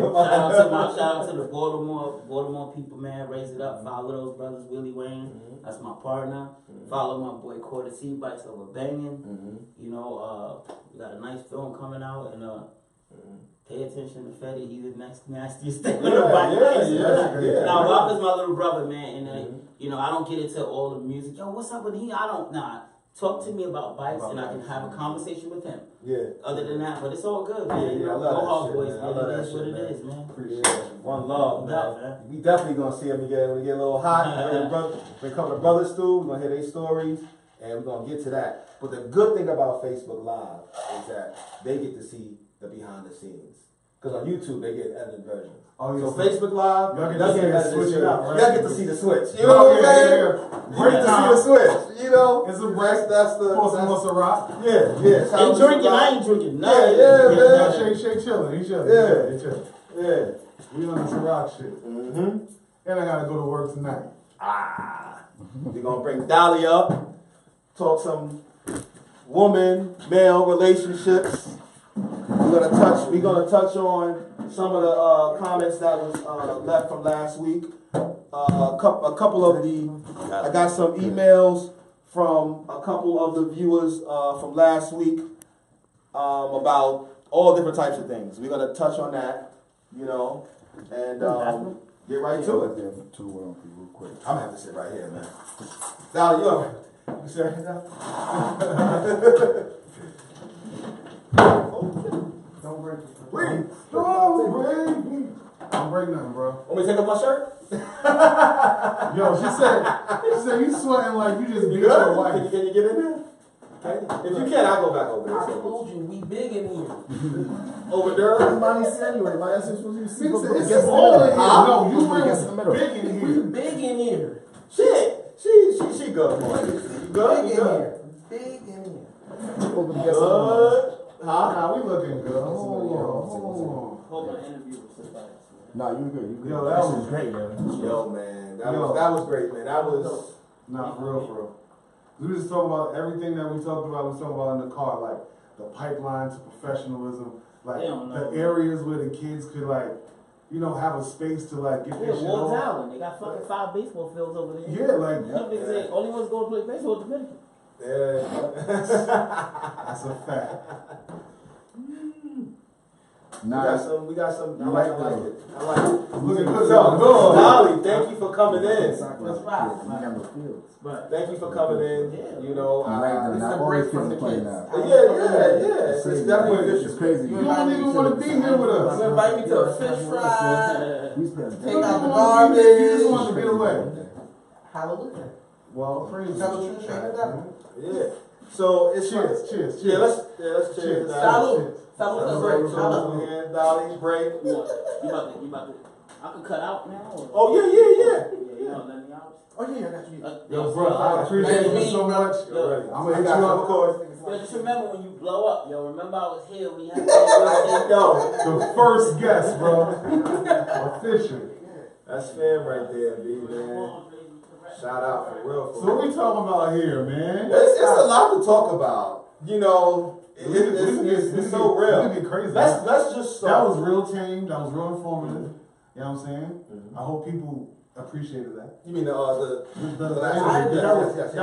Shout out to the Baltimore people, man. Raise it up. Follow those brothers, Willie Wayne. That's my partner. Follow my boy Quarter C Bikes over banging. You know, we got a nice film coming out and pay attention to Fetty. He's the next nastiest thing on the bike. Yeah. Now Rob is my little brother, man, and you know I don't get into all the music. Yo, what's up with him? Talk to me about bikes, and I can have a conversation with him. Yeah. Other than that, but it's all good, man. I love Hard that Boys, shit, man. I love It that is what shit, it is, man. Appreciate it. One love, man. man. We definitely gonna see him again when we get a little hot. We're coming to brothers through. We're gonna hear their stories, and we're gonna get to that. But the good thing about Facebook Live is that they get to see the behind the scenes. Because on YouTube they get edited versions. So Facebook Live, y'all get to switch it up, right? Y'all get to see the switch. You know what I'm saying? You get to see the switch. You know, it's a break. That's the. What's a rock? Yeah. Ain't drinking. I ain't drinking. Yeah, man. Shea chilling. He chilling. Yeah. He chilling. Yeah. We on this rock shit. And I gotta go to work tonight. We're gonna bring Dolly up, talk some woman-male relationships. We're gonna touch on some of the comments that was left from last week. A couple of I got some emails from a couple of the viewers from last week about all different types of things. We're gonna touch on that, you know, and get right to it. Real quick. I'm gonna have to sit right here, man. Dolly, you sit right now? Don't break it. Please, don't break me. Don't break nothing, bro. Want me to take off my shirt? Yo, she said you sweating like you just beat You your good? wife. Can you get in there? If you can, I'll go back over I there. told you, we big in here. Over there? Everybody see anyway. My ass is supposed to be It's guest in the all in middle. here. No, you Guest in the middle. big in We here. big in here. Shit. She good, boy. You good? Big You in good? here. Big in here. Supposed to be guest in the middle. Good. Huh? Nah, we looking good. Hold on. Hope my interview was suffice. Nah, you good. You good. Yo, that was great, yo. Yo, man. That was great, man. That was... Nah, for real. We was just talking about everything that we talked about. We was talking about in the car, like the pipeline to professionalism, like They don't know. the areas where the kids could like, you know, have a space to like get their Yeah, shit Ward's on. Island. They got fucking 5 baseball fields over there. Yeah, like They say only ones go to play baseball is Dominican. Yeah. that's a fact. Nah, We got some. I You like like it. it. I like it. Looking good. So, Dolly, thank you for coming in. exactly. That's right. You got no fields. But Thank you for coming in. You know, I like them. It's Not a all break the from kids the play kids. now. yeah. It's crazy. definitely It's official. crazy. You don't even want to be here with us. You invite me to a fish fry. We spent You Take don't out even the want to be here. You just want to get away. Hallelujah. Well, praise Tell the God. truth, shame the devil. Yeah. So it's Cheers. Yeah, let's cheers. Salud. Salud. Let's Salud. break. So here, Dolly, break. you about to I can cut out now or Oh yeah. yeah, you know, let me out. Oh yeah, I got you. Yo, bro, I appreciate you so much. Yo, ready. I'm gonna hit you of up. course. Yo, just remember when you blow up, yo, remember I was here when you had Yo, The first guest, bro. Official. that's fam right there, B man. Shout out for real. So what we talking about here, man? It's a lot to talk about. You know, it's so real. We get crazy. Let's just start. That was real tame. That was real informative. You know what I'm saying? I hope people appreciated that. You mean the That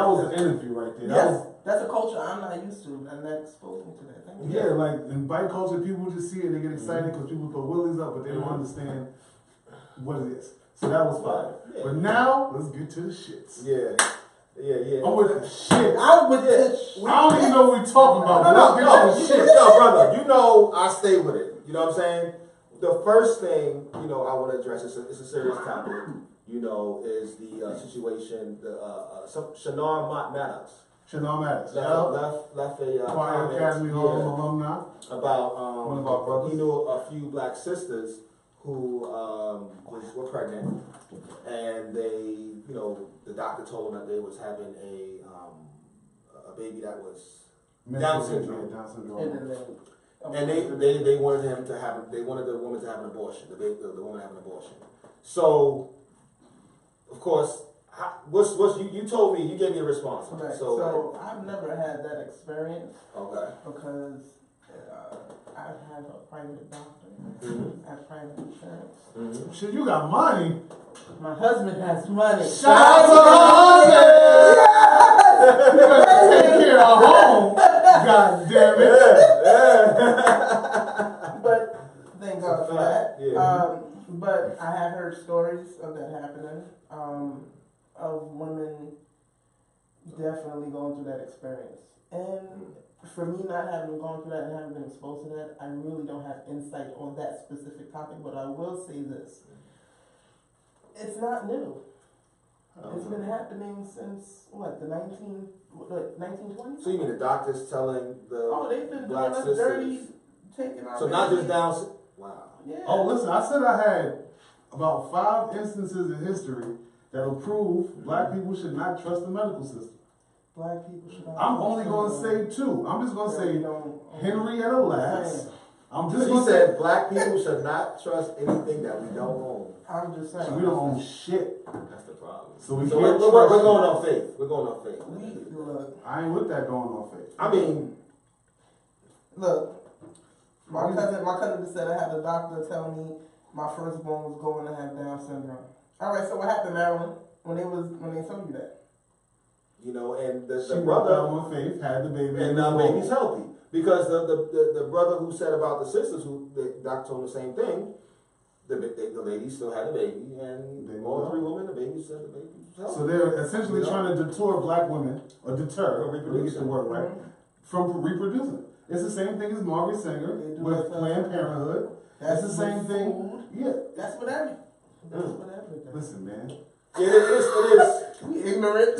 was an interview right there. That Yes, was, that's a culture I'm not used to, and that exposed me to that. Thank you. yeah, like in bike culture, people just see it, they get excited because people throw willies up, but they don't understand what it is. So that was fire. Yeah. But now, let's get to the shits. Yeah. I'm with the shit. I'm with this. I don't even know what we're talking about. No, but let's get to the shit. brother. You know I stay with it. You know what I'm saying? The first thing, you know, I want to address, it's a serious topic, you know, is the situation, Shanar Maddox. Shanar Maddox. Left a Choir comment, Academy Hall alumni. about One of our brothers. he knew a few black sisters who were pregnant, and they, you know, the doctor told them that they was having a baby that was Down syndrome. Down syndrome. and they wanted him to have, they wanted the woman to have an abortion, the woman to have an abortion. So, of course, you told me, you gave me a response. Right. So I've never had that experience okay. because I have a private doctor. I have private insurance. Shit, you got money. My husband has money. Shout out to the husband. You gotta take care of home. God damn it. But thank God for that. Yeah. But I have heard stories of that happening. Of women definitely going through that experience. And for me not having gone through that and having been exposed to that, I really don't have insight on that specific topic, but I will say this. It's not new. It's been happening since, what, the 1920s? So you mean the doctors telling the They've been doing black us sisters? dirty, taking our So not just babies. Down. Wow. Yeah. Oh, listen, I said I had about 5 instances in history that'll prove black people should not trust the medical system. Black people should not. I'm only going to say 2. I'm just going to say Henrietta Lacks. I'm just She going to said say black people should not trust anything that we don't own. I'm just saying. we don't own shit. That's the problem. So we So can't we're trust going you. on faith. We're going on faith. Look, I ain't with that going on faith. I mean, my cousin just said I had a doctor tell me my firstborn was going to have Down syndrome. All right, so what happened, Marilyn, when they told you that? you know, and She the brought brother that on faith, had the baby, and baby's healthy because the brother who said about the sisters who the doctor told him the same thing. The lady still had a baby, and all 3 women, the baby said the baby was healthy. So they're essentially trying to deter black women, or deter, let me get the word right, from reproducing. It's the same thing as Margaret Sanger with Planned Parenthood. That's the same thing. Food. Yeah. That's what everything. That's what everything. Listen, man. It is. We ignorant.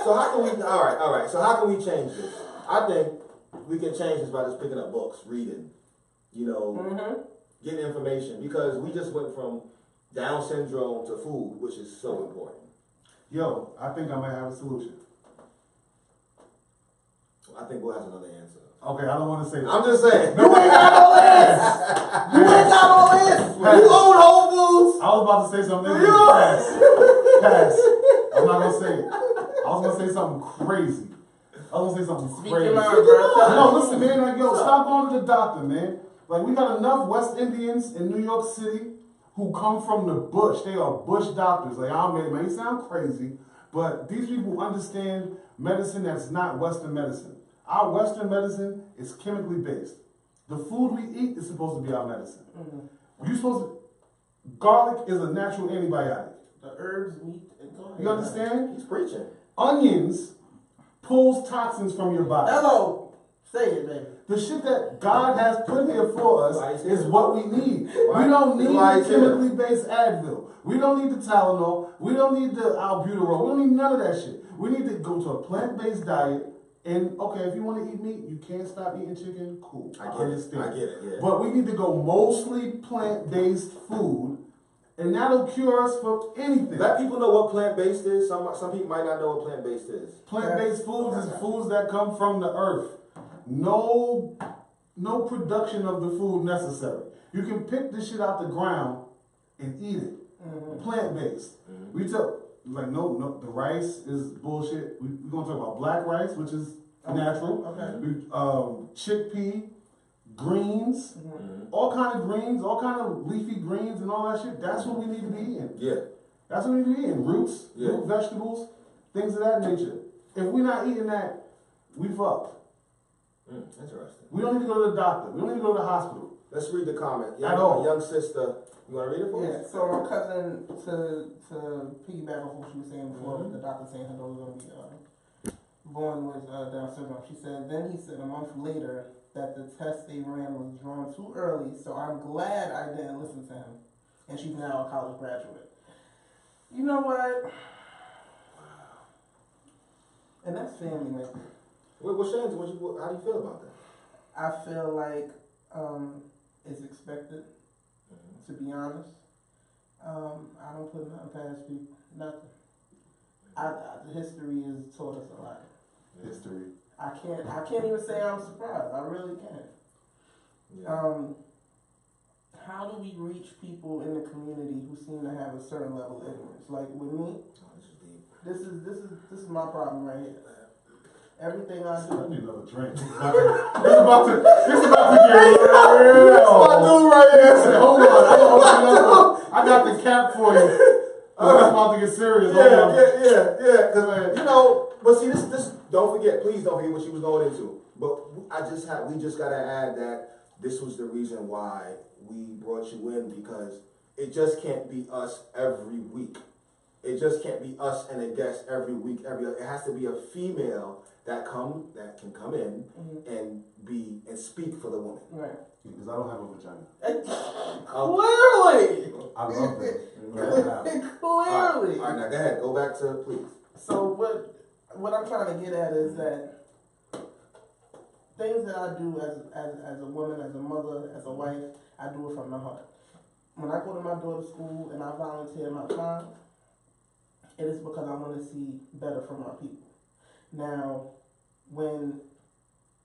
So how can we, all right. So how can we change this? I think we can change this by just picking up books, reading, getting information. Because we just went from Down syndrome to food, which is so important. Yo, I think I might have a solution. I think Will has another answer. Okay, I don't want to say that. I'm just saying. You ain't got no answers. You ain't got no answers. You own Whole Foods. I was about to say something. Pass. I'm not gonna say it. I was gonna say something crazy. Speak your mind, bro. No, listen, man. Like, yo, stop going to the doctor, man. Like, we got enough West Indians in New York City who come from the bush. They are bush doctors. Like, it may sound crazy, but these people understand medicine that's not Western medicine. Our Western medicine is chemically based. The food we eat is supposed to be our medicine. Garlic is a natural antibiotic. The herbs, meat, and garlic. You understand? He's preaching. Onions pulls toxins from your body. Hello. Say it, baby. The shit that God has put here for us is what we need. Right. We don't need Right. the chemically based Advil. We don't need the Tylenol. We don't need the albuterol. We don't need none of that shit. We need to go to a plant-based diet. And okay, if you want to eat meat, you can't stop eating chicken. Cool, I understand. I get it. Yeah. But we need to go mostly plant-based food, and that'll cure us for anything. Let people know what plant-based is. Some people might not know what plant-based is. Plant-based foods is foods that come from the earth. No production of the food necessary. You can pick this shit out the ground and eat it. Plant-based. We took no, the rice is bullshit. We're gonna talk about black rice, which is natural. Chickpea, greens, all kind of greens, all kind of leafy greens and all that shit. That's what we need to be eating. Yeah. That's what we need to be eating. Roots, root vegetables, things of that nature. If we're not eating that, we fucked. Interesting. We don't need to go to the doctor. We don't need to go to the hospital. Let's read the comment. At all. Young sister, you want to read it for us? Yeah, so my cousin, to piggyback on what she was saying before, the doctor saying her daughter was going to be born with Down syndrome, she said, then he said a month later that the test they ran was drawn too early, so I'm glad I didn't listen to him. And she's now a college graduate. You know what? And that's family, man. What's your answer? How do you feel about that? I feel like it's expected, to be honest. I don't put nothing past people, nothing. History has taught us a lot. History. I can't even say I'm surprised. I really can't. Yeah. How do we reach people in the community who seem to have a certain level of ignorance? Like with me, this is my problem right here. Everything I do. I need another drink. It's about to get real. That's my dude right here. Hold on, I got the cap for you. It's about to get serious. Yeah. Because but see, this. Don't forget. Please don't forget what she was going into. But we just gotta add that this was the reason why we brought you in, because it just can't be us every week. It just can't be us and a guest every week. It has to be a female that can come in and speak for the woman. Right. Because I don't have a vagina. Clearly. I love that. Clearly. All right, now go ahead. Go back to please. So what I'm trying to get at is that things that I do as a woman, as a mother, as a wife, I do it from the heart. When I go to my daughter's school and I volunteer my time, it is because I want to see better for my people. Now, when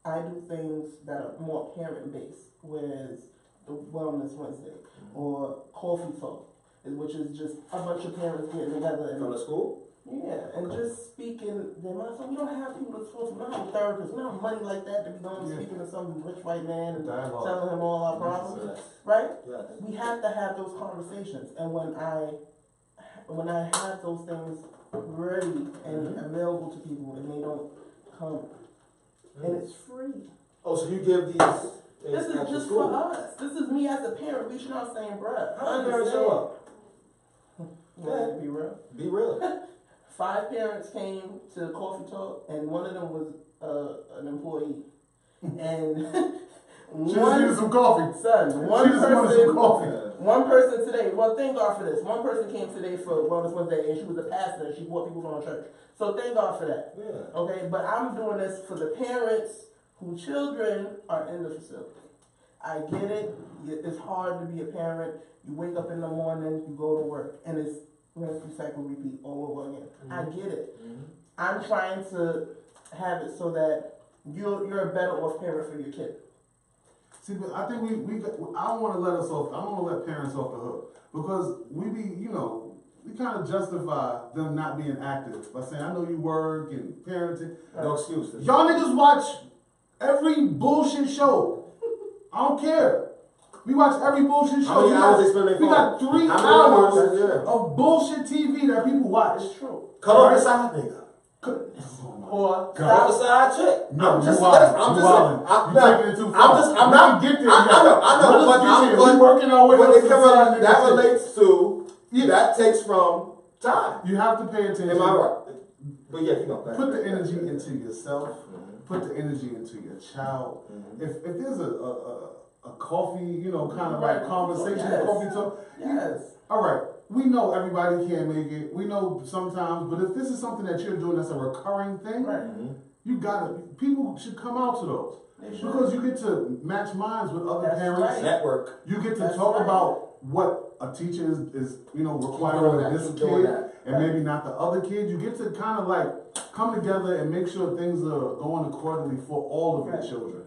I do things that are more parent-based, whereas the Wellness Wednesday or Coffee Talk, which is just a bunch of parents getting together From the school? Yeah, and just speaking their mind. So we don't have people to talk to. We don't have therapists. We don't have money like that to be going speaking to some rich white man and telling him all our problems. Right? Yes. We have to have those conversations. And when I have those things ready and available to people and they don't come, and it's free. Oh, so you give these This is just school. for us. This is me as a parent reaching out saying, bruh, How many parents show up? Yeah, be real. Be real. 5 parents came to Coffee Talk, and one of them was an employee, and She just needed some coffee. son, She just wanted some coffee. one person today. Well, thank God for this. One person came today for Wellness Wednesday, and she was a pastor, and she brought people from our church. So thank God for that. Yeah. Okay, but I'm doing this for the parents whose children are in the facility. I get it. It's hard to be a parent. You wake up in the morning, you go to work, and it's rinse, recycle, repeat all over again. I get it. I'm trying to have it so that you're a better off parent for your kid. See, but I think I don't want to let us off. I don't want to let parents off the hook because we kind of justify them not being active by saying, I know you work and parenting. No excuses. Y'all niggas watch every bullshit show. I don't care. We watch every bullshit show. How many hours they spend on their We got phone? 3 How many hours hours? of bullshit TV that people watch. It's true. Cut off the side nigga. Or Cut off the side chick. No, I'm just you wildin'. I'm You just wildin'. I'm You not- taking it too far. I'm We not can get there. I know, but we working our way when up it to comes the out, side that nigga shit. relates to that takes from time. You have to pay attention. Am I right? But yeah, you know. Put the energy into yourself. Put the energy into your child. If there's a coffee, kind of like conversation, Yes. coffee talk. yes. All right. We know everybody can't make it. We know sometimes, but if this is something that you're doing that's a recurring thing, Right. people should come out to those. They should. Because you get to match minds with other That's parents. right. Network. You get to That's talk right. about what a teacher is requiring doing of that, this keep doing kid that. and maybe not the other kid. You get to kind of like come together and make sure things are going accordingly for all of Right. your children.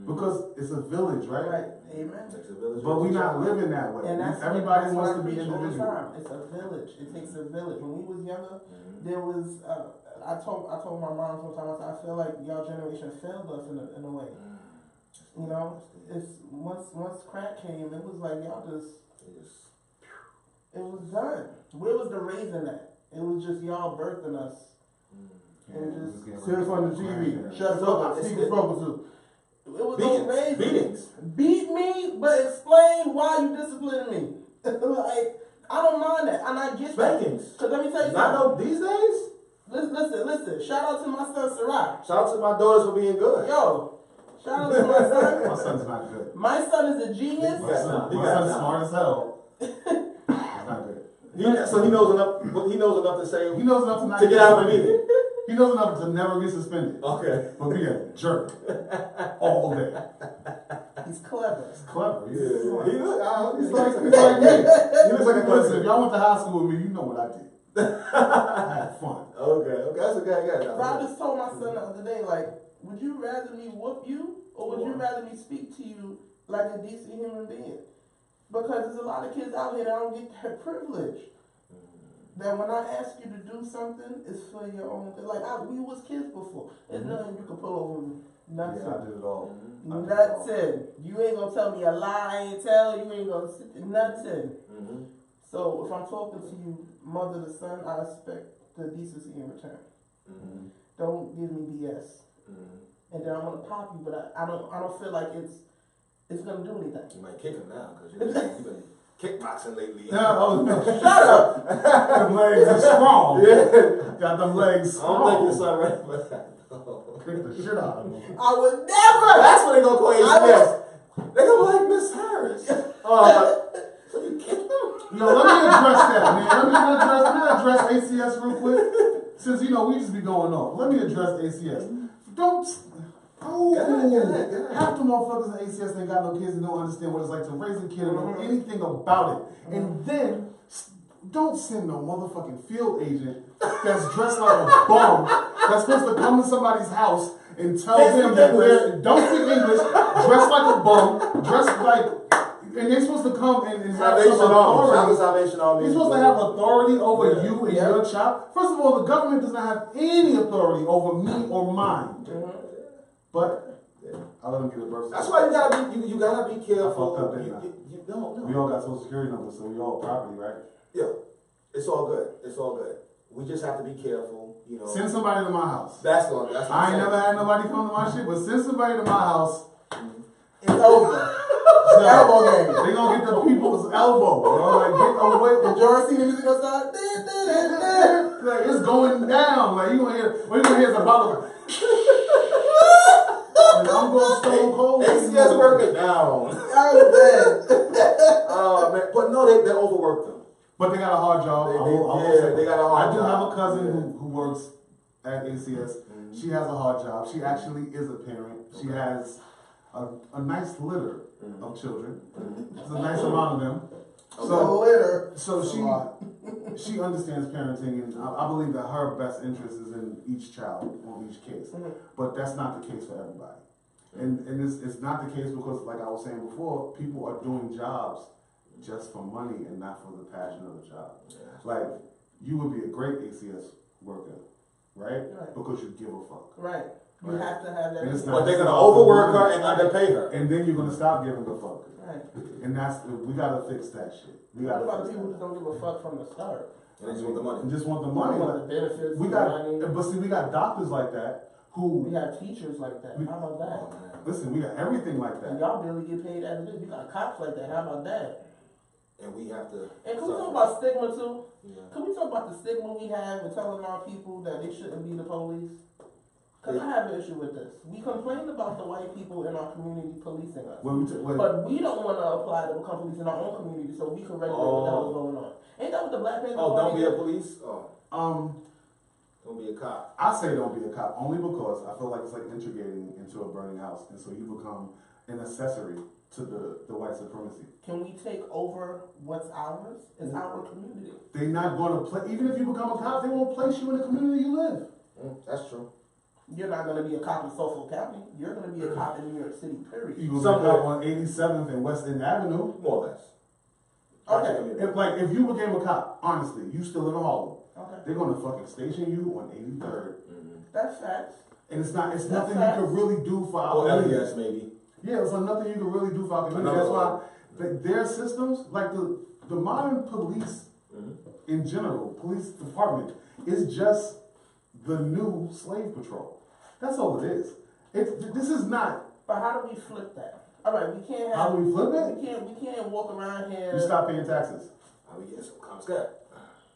Because it's a village, right? Right. Amen. Takes a village. But we're not living that way. And that's Everybody that's wants what to I be preach all the individual. time. It's a village. It takes a village. When we was younger, there was. I told my mom sometimes. I feel like y'all generation failed us in a way. You know, it's once crack came, it was like y'all just. It was done. Where was the raising at? It was just y'all birthing us. And just sit in front of the TV. Shut up. Speak with purposes. It was no raising. Beatings. Beat me, but explain why you disciplining me. Like, I don't mind that, and I get that. Spankings. Cause let me tell you Not something. no these days. Listen. Shout out to my son Sarai. Shout out to my daughters for being good. Yo, shout out to my son. My son's not good. My son is a genius. My son's smart as hell. He's not good. So he knows enough. He knows enough to say He knows enough to not to get out of the suspended. meeting. He knows enough to never get suspended. Okay. But be a jerk all day. He's clever. It's clever. He's He smart. look. He's like me. He looks like a Listen, if person. y'all went to high school with me, you know what I did. I had fun. Okay. That's a good guy. But I just told my son the other day, like, would you rather me whoop you, or would you rather me speak to you like a decent human being? Because there's a lot of kids out here that don't get that privilege. That when I ask you to do something, it's for your own good. Like, we was kids before. There's nothing you can pull over me. Nothing. Yeah, I did it all. Nothing. You ain't gonna tell me a lie. I ain't tell you. Ain't gonna sit there. Nothing. So if I'm talking to you, mother to son, I expect the decency in return. Don't give me BS. And then I'm gonna pop you, but I don't feel like it's gonna do anything. You might kick him now because you've been kickboxing lately. No, Shut up. them legs are strong. Got them legs I don't think your strong. son ready for that. Kick the shit out of them. I would never. That's what they gonna call I ACS. They gonna be like Miss Harris. So you kicked him? No, let me address that, man. Let me address ACS real quick. Since, we just be going off. Let me address ACS. Don't. Oh, Go ahead. half the motherfuckers in ACS ain't got no kids and don't understand what it's like to raise a kid and know anything about it. And then, don't send no motherfucking field agent that's dressed like a bum that's supposed to come to somebody's house and tell them that don't speak English, dressed like a bum, dressed like, and they're supposed to come and have Salvation some Army. Shout out to authority. Salvation Army. You're supposed to have authority over you and your child. First of all, the government does not have any authority over me or mine. But I let them get a birth certificate. That's why you gotta be careful. I fucked up, didn't I? No. We all got social security numbers, so we all property, right? Yeah, it's all good. It's all good. We just have to be careful. Send somebody to my house. That's what I I'm ain't never had nobody come to my shit, but send somebody to my house. It's over. So, Elbow game. they gonna get the people's elbow, bro. Like, get away. Did you ever see the music go start? Like, it's going down. Like, you gonna hear, what you gonna hear is a bottle. And I'm going stone cold. ACS worker down. I'm dead. Oh man, but no, they overworked them. But they got a hard job. They got a hard job. I do have a cousin who works at ACS. She has a hard job. She actually is a parent. She has a nice litter of children. There's a nice amount of them. So she understands parenting, and I believe that her best interest is in each child on each case. But that's not the case for everybody. And it's not the case because, like I was saying before, people are doing jobs just for money and not for the passion of the job. Like, you would be a great ACS worker, right? Because you give a fuck. Right. You have to have that. But they're gonna overwork her and underpay her, and then you're gonna stop giving a fuck. Right. And we gotta fix that shit. What about the people who don't give a fuck from the start? and they just want the money. And just want the money. They want the benefits. We the got, money. but see, we got doctors like that who. We have teachers like that. How about that? Listen, we got everything like And that. y'all barely get paid as it is. You got cops like that. How about that? And we have to. And can we talk about stigma too? Yeah. Can we talk about the stigma we have with telling our people that they shouldn't be the police? Because I have an issue with this. We complain about the white people in our community policing us. But we don't want to apply to become police in our own community so we can regulate what the hell is going on. Ain't that what the Black Panther Don't be a did? police. Don't be a cop. I say don't be a cop only because I feel like it's like integrating into a burning house, and so you become an accessory to the white supremacy. Can we take over what's ours? It's our community. They're not going to play. Even if you become a cop, they won't place you in the community you live. That's true. You're not going to be a cop in Suffolk County. You're going to be a cop in New York City, period. You going to be a cop on 87th and West End Avenue. More or less. Okay. If you became a cop, honestly, you still live in Harlem. Okay. They're going to fucking station you on 83rd. That's facts. And it's nothing you can really do for our Or community. LES maybe. Yeah, it's nothing you can really do for our community. That's why their systems, like the modern police in general, police department, is just the new slave patrol. That's all it is. This is not. But how do we flip that? All right, we can't have. How do we flip it? We can't walk around here. You stop paying taxes. Yes, I'm scared.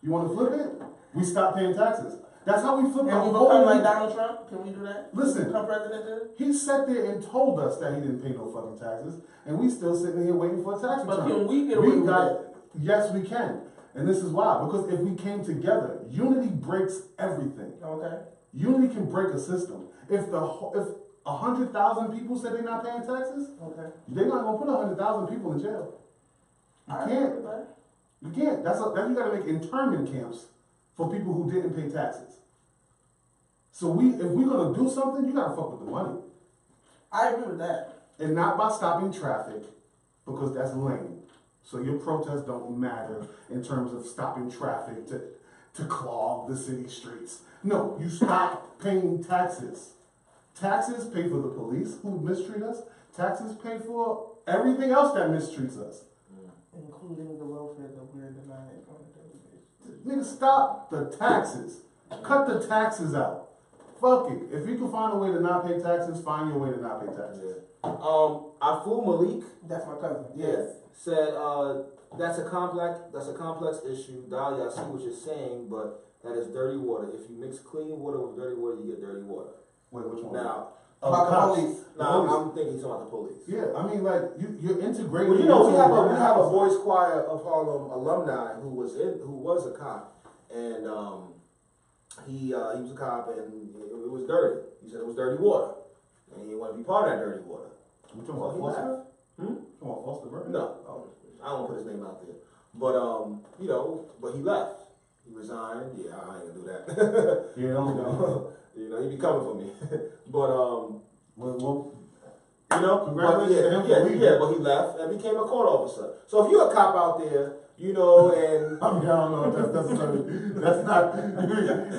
You want to flip it? We stop paying taxes. That's how we flip it. And we become like Donald Trump? Can we do that? Listen. Become president then? He sat there and told us that he didn't pay no fucking taxes, and we still sitting here waiting for a tax return. But can we get away with that? Yes, we can. And this is why. Because if we came together, unity breaks everything. Okay. Unity can break a system. If 100,000 people said they're not paying taxes, Okay. they're not gonna put 100,000 people in jail. You can't. You can't. That's you gotta make internment camps for people who didn't pay taxes. So if we're gonna do something, you gotta fuck with the money. I agree with that. And not by stopping traffic, because that's lame. So your protests don't matter in terms of stopping traffic to clog the city streets. No, you stop paying taxes. Taxes pay for the police who mistreat us. Taxes pay for everything else that mistreats us. Including the welfare that we're denied on a daily basis. Nigga, stop the taxes. Cut the taxes out. Fuck it. If you can find a way to not pay taxes, find your way to not pay taxes. Afu Malik. That's my cousin. Yes. Said that's a complex issue. Dahlia, I see what you're saying, but that is dirty water. If you mix clean water with dirty water, you get dirty water. Wait, which one? Now, about the police. No, I'm thinking he's about the police. Yeah, I mean, like you're integrating. Well, you know, we have a voice choir of Harlem alumni who was a cop, and he was a cop, and it was dirty. He said it was dirty water, and he didn't want to be part of that dirty water. You talking about Foster? Come on, Foster Burton? No, I don't put his name out there, but but he left. He resigned. Yeah, I ain't gonna do that. Yeah, don't know. You know, he be coming for me. But Well, congratulations. But he left and became a court officer. So if you're a cop out there, you know, and I mean, I don't know if that's necessarily. That's not.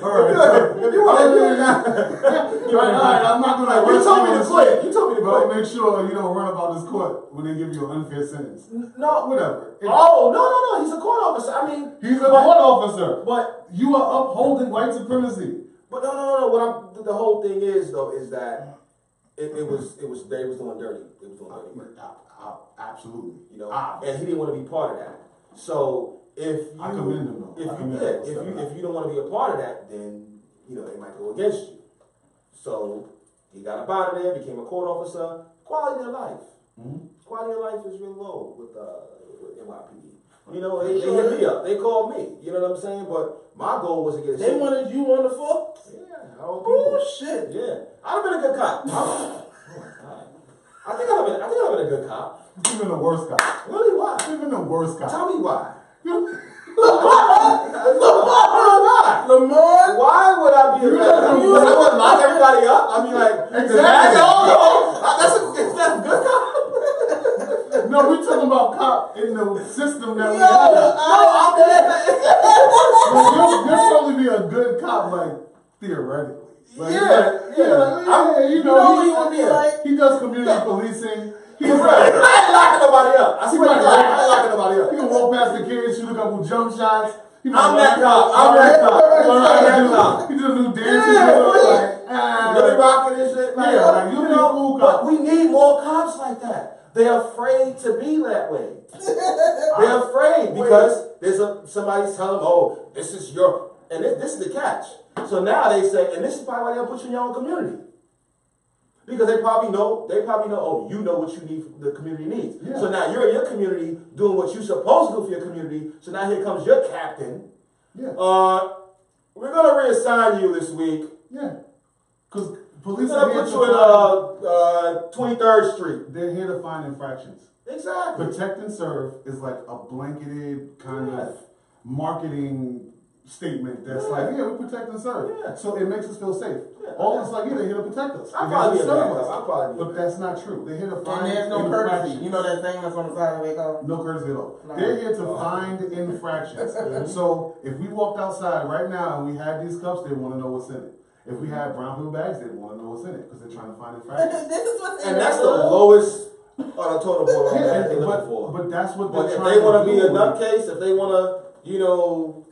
All right. If you want to do it, all right. I'm not gonna. You told me to quit. You told me to quit. But make sure you don't run about this court when they give you an unfair sentence. No, whatever. No. He's a court officer. I mean, he's a court officer. But you are upholding white supremacy. But no. The whole thing is though is that it was they was doing dirty. It was doing dirty. Absolutely. You know, and he didn't want to be part of that. So if you, I commend him though. If you don't want to be a part of that, then you know they might go against you. So he got up out of there, became a court officer. Quality of life. Quality of life is real low with NYPD. You know, they hit me up. They called me. You know what I'm saying? But my goal was to get a They wanted you on the force? Yeah. Oh, shit. Yeah. I'd have been a good cop. I think I'd have been a good cop. You've been the worst cop. Really? Why? You've been the worst cop. Tell me why. Lamar? Why would I be a good cop? Because I wouldn't lock everybody up. I mean, like, Exactly. That's a good cop. No, we're talking about cop in the system that we Yo, have. I'm You'll probably be a good cop, like, theoretically. Like, Yeah. you know he would be like. He does community policing. He's I ain't locking nobody up. I swear to God, I ain't locking nobody up. He can walk past the kids, shoot a couple jump shots. I'm that cop. He do new dances. Really rocking and shit. Like, Yeah, you be a cool cop. But we need more cops like that. They're afraid to be that way. They're afraid because somebody's telling them, oh, this is your, and this is the catch. So now they say, and this is probably why they'll put you in your own community. Because they probably know, oh, you know what you need, the community needs. Yeah. So now you're in your community doing what you're supposed to do for your community. So now here comes your captain. Yeah. We're going to reassign you this week. Yeah. Because police are going to put you in 23rd Street. They're here to find infractions. Exactly. Protect and serve is like a blanketed kind of marketing statement that's like, yeah, we protect and serve. Yeah. So it makes us feel safe. Yeah. All it's like, yeah, they're here to protect us. I'll probably be a bad cop. But that's not true. They're here to find and there's no courtesy. You know that thing that's on the side of the car? No courtesy at all. No. They're here to find infractions. So if we walked outside right now and we had these cups, they want to know what's in it. If we had brown paper bags, they want to know what's in it because they're trying to find infractions. This is what's in and that's the lowest on the total board that they're looking for. But that's what they're trying to do. If they want to be a nutcase, if they want to,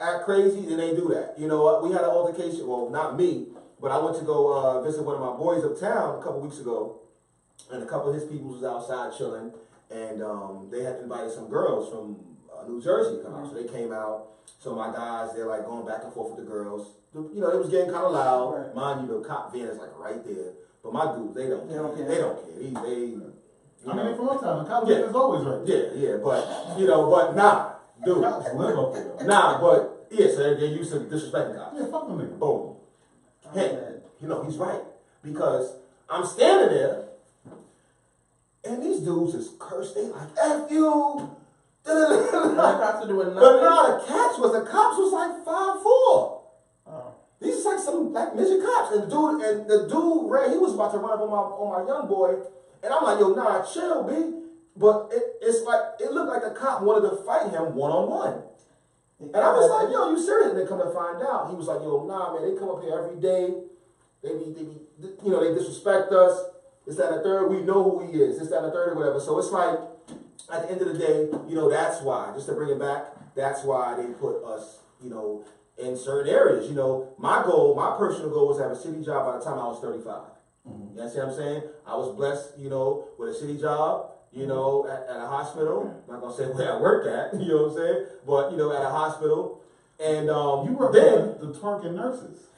act crazy, then they do that. You know what? We had an altercation. Well, not me, but I went to go visit one of my boys uptown a couple weeks ago, and a couple of his people was outside chilling, and they had invited some girls from New Jersey to come out. So they came out. So my guys, they're like going back and forth with the girls. It was getting kind of loud. Right. Mind you, the cop van is like right there. But my dudes, they don't care. They don't care. They they from uptown. The cop van is always right there. Yeah. But but nah. Dude, nah, but so they're used to disrespecting cops. Yeah, fuck them. Boom. Hey, he's right because I'm standing there, and these dudes is cursed. They like F you. But no, the cops was like 5'4". Oh. These is like some midget cops, and the dude ran. He was about to run up on my young boy, and I'm like, yo, nah, chill, B. But it's like, it looked like the cop wanted to fight him one-on-one. And I was like, yo, you serious? And they come to find out. He was like, yo, nah, man, they come up here every day. They disrespect us. It's that and the third, we know who he is. It's that and the third or whatever. So it's like, at the end of the day, that's why, just to bring it back, that's why they put us, in certain areas. My personal goal was to have a city job by the time I was 35. Mm-hmm. You see what I'm saying? I was blessed, with a city job. At a hospital. I'm not gonna say where I work at, you know what I'm saying? But at a hospital. And you work with the twerking nurses.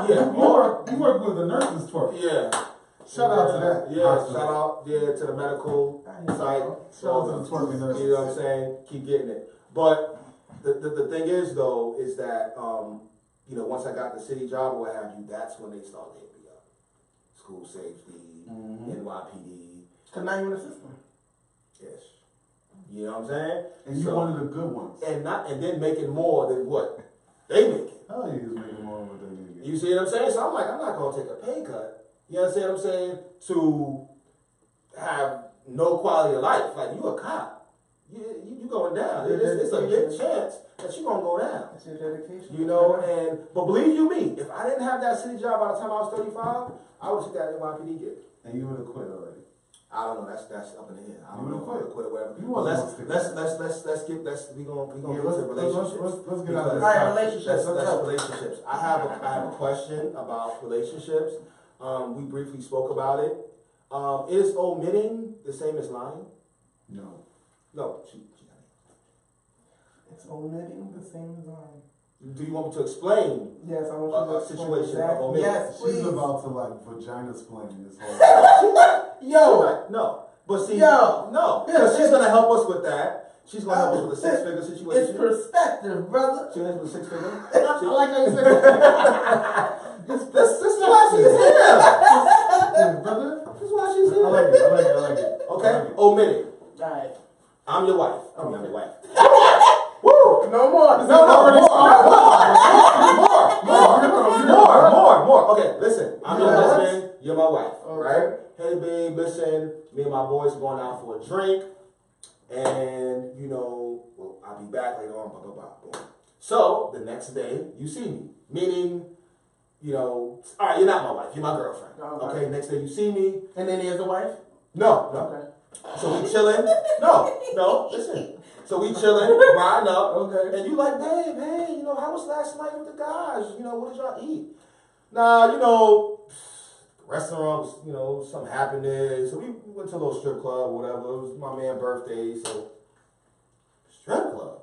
Yeah. You work with the nurses twerk. Yeah. Shout out to that. Yeah, hospital. Shout out to the medical site. Shout out to the twerking nurses. You know what I'm saying? Keep getting it. But the thing is though, is that once I got the city job or what have you, that's when they started hitting me up. School safety. NYPD. Because now you're in the system. Yes. You know what I'm saying? And you're one of the good ones. And then making more than what they make. Hell yeah, he's making more than what they make. You see what I'm saying? So I'm like, I'm not going to take a pay cut. You understand what I'm saying? To have no quality of life. Like, you a cop. You going down. It's a big chance that you're going to go down. That's your dedication. But believe you me, if I didn't have that city job by the time I was 35, I would take that NYPD gig. And you would have quit already. I don't know. That's up in the air. I don't know if I would quit or whatever. We gonna get to relationships. Let's get out of this. All right, relationships. That's relationships. I have a question about relationships. We briefly spoke about it. Is omitting the same as lying? No. No. It's omitting the same as lying. Do you want me to explain Yes, I want you a to situation exactly. of omitting? Yes, please. She's about to like vagina explain this whole Yo, No. But see, Yo. no. Because she's going to help us with that. She's going to help us with a six-figure situation. it's perspective, brother. She helps with a six-figure. I like how you said that. This is why she's here. Yeah, brother. This is why she's I here. like it. I like it. I like it. Okay? I like it. Omitting. Alright. I'm your wife. I'm your wife. Woo! No more. More. Okay, listen. I'm your husband. You're my wife. Right? Hey, babe, listen. Me and my boys are going out for a drink. And, you know, well, I'll be back later on, blah, blah, blah. Boom. So, the next day, you see me. Meaning, you know, all right, you're not my wife. You're my girlfriend. Okay, next day you see me. And then there's a wife? No. Okay. So we chilling. No, listen. So we chilling, riding up. Okay. And you like, babe, hey, you know, how was last night with the guys? You know, what did y'all eat? Nah, you know, restaurants, you know, something happened there. So we went to a little strip club or whatever. It was my man's birthday, so strip club.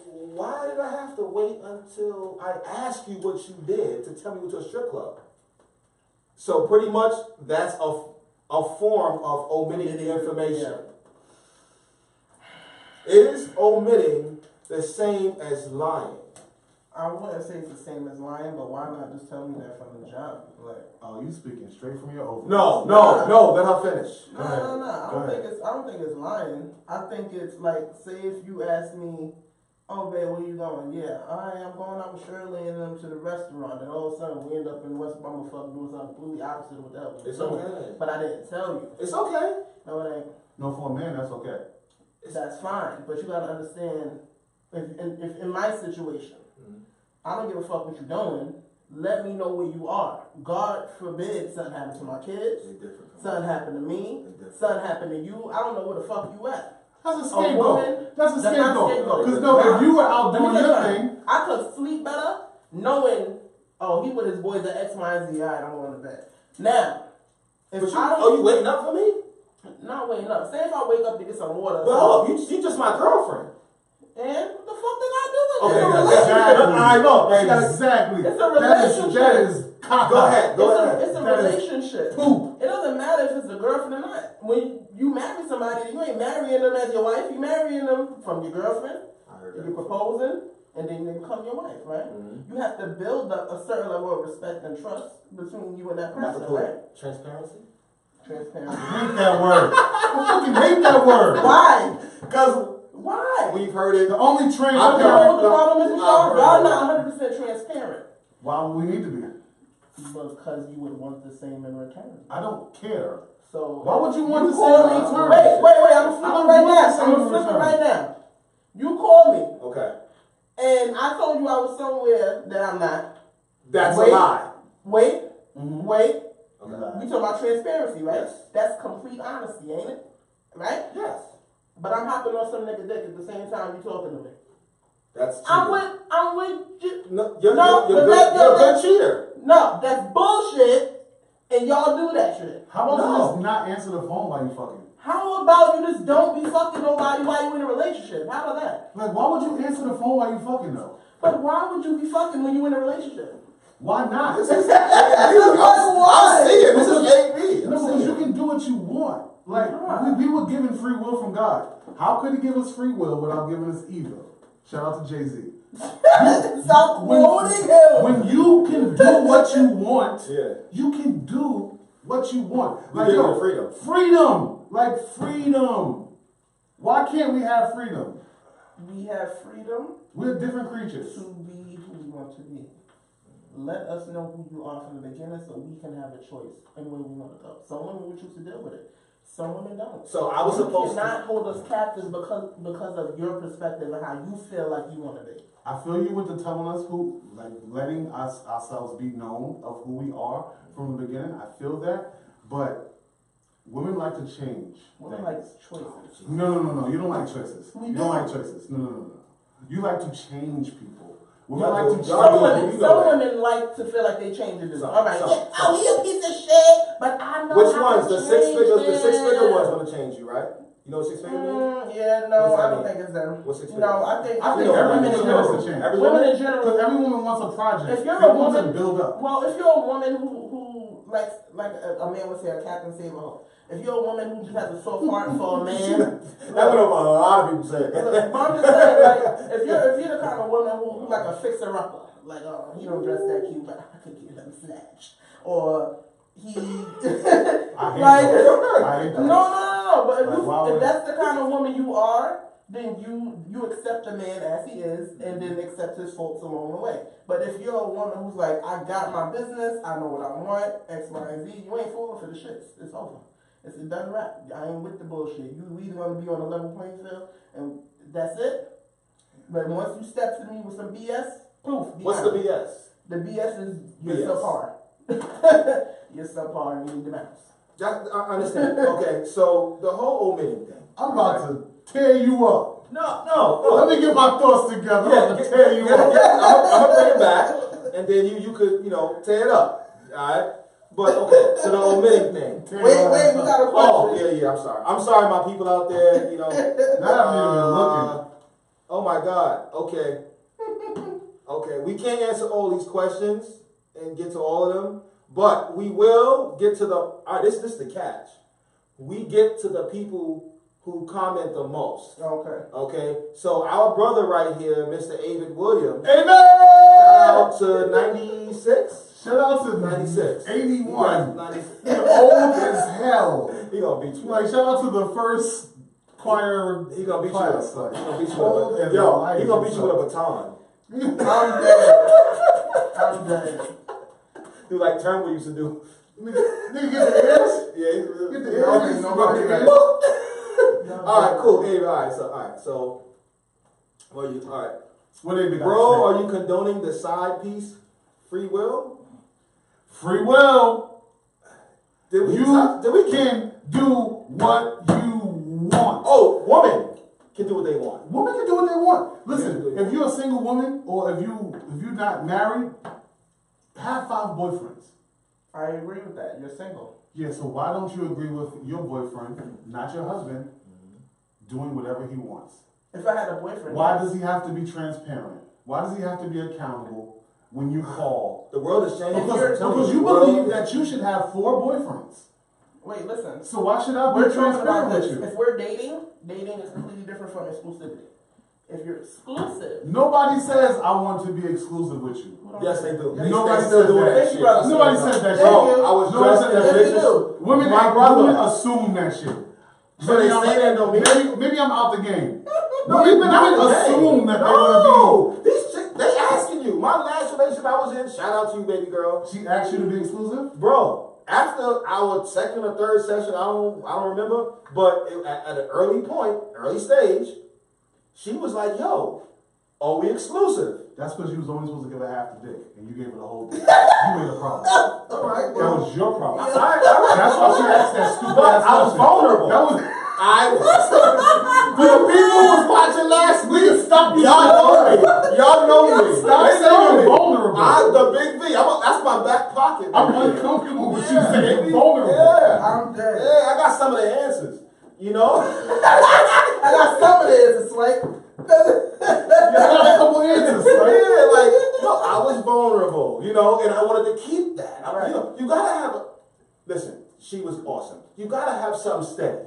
Why did I have to wait until I asked you what you did to tell me you went to a strip club? So pretty much that's a form of omitting the information. Is omitting the same as lying? I wouldn't say it's the same as lying, but why not just tell me that from the jump? Like, Oh, you speaking straight from your ovaries. No. Let her finish. no. I don't think it's lying. I think it's like, say if you ask me, oh babe, where you going? Yeah, I'm going out with Shirley and them to the restaurant, and all of a sudden we end up in West Bumblefuck doing something completely opposite of what the hell we It's doing. okay. But I didn't tell you. It's okay. No, it ain't. No, for a man, that's okay. That's fine, but you gotta understand, if in my situation, I don't give a fuck what you're doing. Let me know where you are. God forbid something happened to my kids. Something happened to me. Something happened to you. I don't know where the fuck you at. That's a woman, scapegoat. That's a scapegoat. Because Nah, if you were out doing your thing, I could sleep better knowing, oh, he with his boys at X, Y, and Z. All right, I'm going to bed. Now, if you waiting up for me? Not waiting up. Say if I wake up to get some water. Well, hold up. You just my girlfriend. And what the fuck did I do with Okay, it? exactly. I know. Exactly. It's a relationship. That is cock. Go ahead. It's a relationship. Poop. It doesn't matter if it's a girlfriend or not. When you marry somebody, you ain't marrying them as your wife. You marrying them from your girlfriend. You're proposing, and then they become your wife, right? Mm-hmm. You have to build up a certain level of respect and trust between you and that person, right? Transparency. Transparency. I hate that word. I fucking hate that word. Why? Because why? we've heard it. The only You know what the problem is with y'all? I've heard Y'all not 100% transparent. Why would we need to be? Because you would want the same in return. I don't care. So Why would you want the call same me? return? Wait, I'm flipping right now. same I'm flipping return. right now. You call me, Okay. and I told you I was somewhere that I'm not. That's Wait. a lie. Wait. Okay. We talking about transparency, right? Yes. That's complete honesty, ain't it? Right? Yes. But I'm hopping on some nigga dick at the same time you talking to me. That's cheating. I'm with you. No, you're No, a but good cheater. No, that's bullshit, and y'all do that shit. How about you just not answer the phone while you fucking? How about you just don't be fucking nobody while you in a relationship? How about that? Like, why would you answer the phone while you fucking though? But why would you be fucking when you in a relationship? Why not? This is Why? I'm seeing this is AB. No, because you can do what you want. Like, we were given free will from God. How could he give us free will without giving us evil? Shout out to Jay-Z. Stop quoting him. When you can do what you want, Yeah. you can do what you want. Like, Give yo, you freedom. Freedom. Like, freedom. Why can't we have freedom? We have freedom We're different creatures. to be who we want to be. Let us know who you are from the beginning so we can have a choice and where we want to go. Some women will choose to deal with it. Some women don't. So I was You supposed cannot to. hold us captives because of your perspective and how you feel like you want to be. I feel you with the telling us who, like letting us ourselves be known of who we are from the beginning. I feel that, but women like to change. Women like choices. No. You don't like choices. We You do. don't like choices. No. You like to change people. Women Y'all like do. to Y'all change. do. Some women like to feel like they changed it. Some- All right. some- Oh, he a piece of shit, but I know Which how ones? to The six change figure. The six figure him. one's gonna change you, right? You know what 6 figure means? Yeah, no, What's that I don't mean? think it's them. What's 6 figure? No, I think every women in woman general. wants a change. Every Women woman? in general. Because every woman wants a project. If you're She a wants woman, to build up. well, if you're a woman who likes, like a man would say, a Captain Save a hoe. If you're a woman who just has a soft heart for a man, That went over a lot of people saying. but I'm just saying, like, if you're the kind of woman who like a fixer upper, like, oh, he don't dress that cute, but I could give him snatch, or he, I hate like, those. I hate those. no. But Like, if that's the kind of woman you are, then you accept the man as he is, and then accept his faults along the way. But if you're a woman who's like, I got my business, I know what I want, X, Y, and Z, you ain't falling for the shits. It's over. It's a done wrap. I ain't with the bullshit. You either gonna be on a level playing field, and that's it. But once you step to me with some BS, poof. What's the BS? The BS is you're BS. subpar. You're subpar and you need to bounce. I understand. Okay, so the whole omitting thing. I'm about to tear you up. No. Let me get my thoughts together. Yeah, I'm going to tear you up. I'm gonna bring it back, and then you could tear it up. All right. But okay, so the omitting thing. Wait, we got a Oh question. yeah. I'm sorry, my people out there. Now I've even looking. Oh my God. Okay. Okay. We can't answer all these questions and get to all of them, but we will get to the. All right. This is the catch. We get to the people who comment the most. Okay. Okay. So our brother right here, Mr. David Williams. Amen! Shout out to 96. Shout out to 96. 81. 96. Old as hell. He gonna beat you. Like, shout out to the first choir He gonna beat class. you. Like, He gonna beat you old with a as yo. life. He gonna beat you with a baton. I'm dead. Do like Turnbull used to do. Nigga, get the ears? Yeah. Get the Nobody- ears? nobody- Get the ears? All right, cool. Hey, all right. So, what you? All right, What they be bro. Are you condoning the side piece free will? Free will. Did we? You can do what you want. Oh, woman can do what they want. Women can do what they want. Listen, Yeah. if you're a single woman or if you're not married, have 5 boyfriends. I agree with that. You're single. Yeah, so why don't you agree with your boyfriend, not your husband, doing whatever he wants? If I had a boyfriend. Why does he have to be transparent? Why does he have to be accountable when you call? The world is changing. Because you believe that you should have 4 boyfriends. Wait, listen. So why should I be We're talking about transparent with this. you? If we're dating is completely different from exclusivity. If you're exclusive, Nobody says I want to be exclusive with you. Yes, they do. Nobody they still said doing that. that shit. Nobody said that shit. Thank you. I was Nobody just said in that the shit. Yes, you do. Women, My brother. women assume that shit. So they say that don't mean. Maybe I'm out the game. No, women assume that they want No, these chicks, they asking you. My last relationship I was in, shout out to you, baby girl. to be. She asked you to be exclusive. Bro, after our second or third session, I don't remember, but at an early stage, she was like, "Yo, are we exclusive?" That's because you was only supposed to give her half the dick, and you gave her the whole dick. You made a problem. All right, That was your problem. All right. That's why she asked that stupid But ass I was question. vulnerable. That was. The people who was watching last week, Stop y'all know me. Y'all know me. Stop They saying know me. vulnerable. I'm the big V. That's my back pocket. I'm baby. uncomfortable with you Yeah, saying baby. vulnerable. Yeah. I'm dead. Yeah, I got some of the answers. You know? I got some of this. It's like, You got a couple answers, right? Yeah, like, no, I was vulnerable, and I wanted to keep that. Right. You gotta have listen, she was awesome. You gotta have something steady.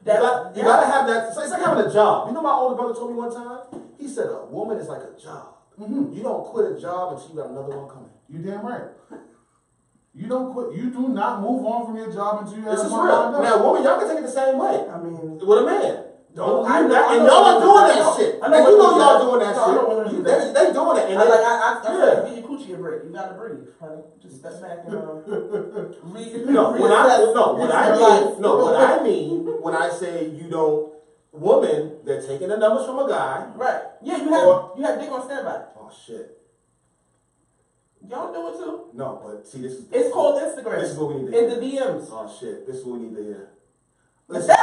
You that, gotta have that. It's like having a job. You know, my older brother told me one time, he said, a woman is like a job. Mm-hmm. You don't quit a job until you got another one coming. You damn right. You don't quit. You do not move on from your job until you have This is one real. lined up. Now, woman, y'all can take it the same way. I mean, With a man. Don't I do know- that. I And know- y'all are doing I know- that shit. I know And you know women do y'all that. doing that No, I know women shit. do They that. doing it. And I yeah. give your coochie a break. You gotta breathe, honey. Just step back and What I mean when I say you don't, woman, they're taking the numbers from a guy. Right. Yeah, you have dick on standby. Oh shit. Y'all do it too. No, but see, this is. It's called Instagram. This is what we need to In hear. the DMs. Oh shit, this is what we need to hear. Listen,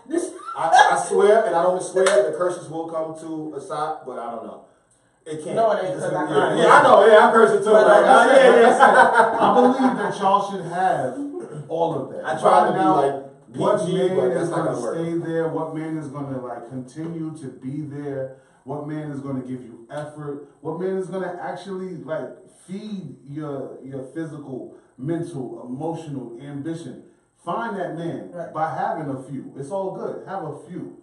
This. I swear, and I don't swear, the curses will come to a side, but I don't know. It can't. No, it ain't, 'cause I can't. Yeah, I know. Yeah, I'm cursing too. But Right? like I Yeah. I believe that y'all should have all of that. I tried to be Now, like what PG, but man that's is not going to gonna work. stay there? What man is going to like continue to be there? What man is going to give you effort? What man is going to actually like feed your physical, mental, emotional ambition? Find that man by having a few. It's all good. Have a few.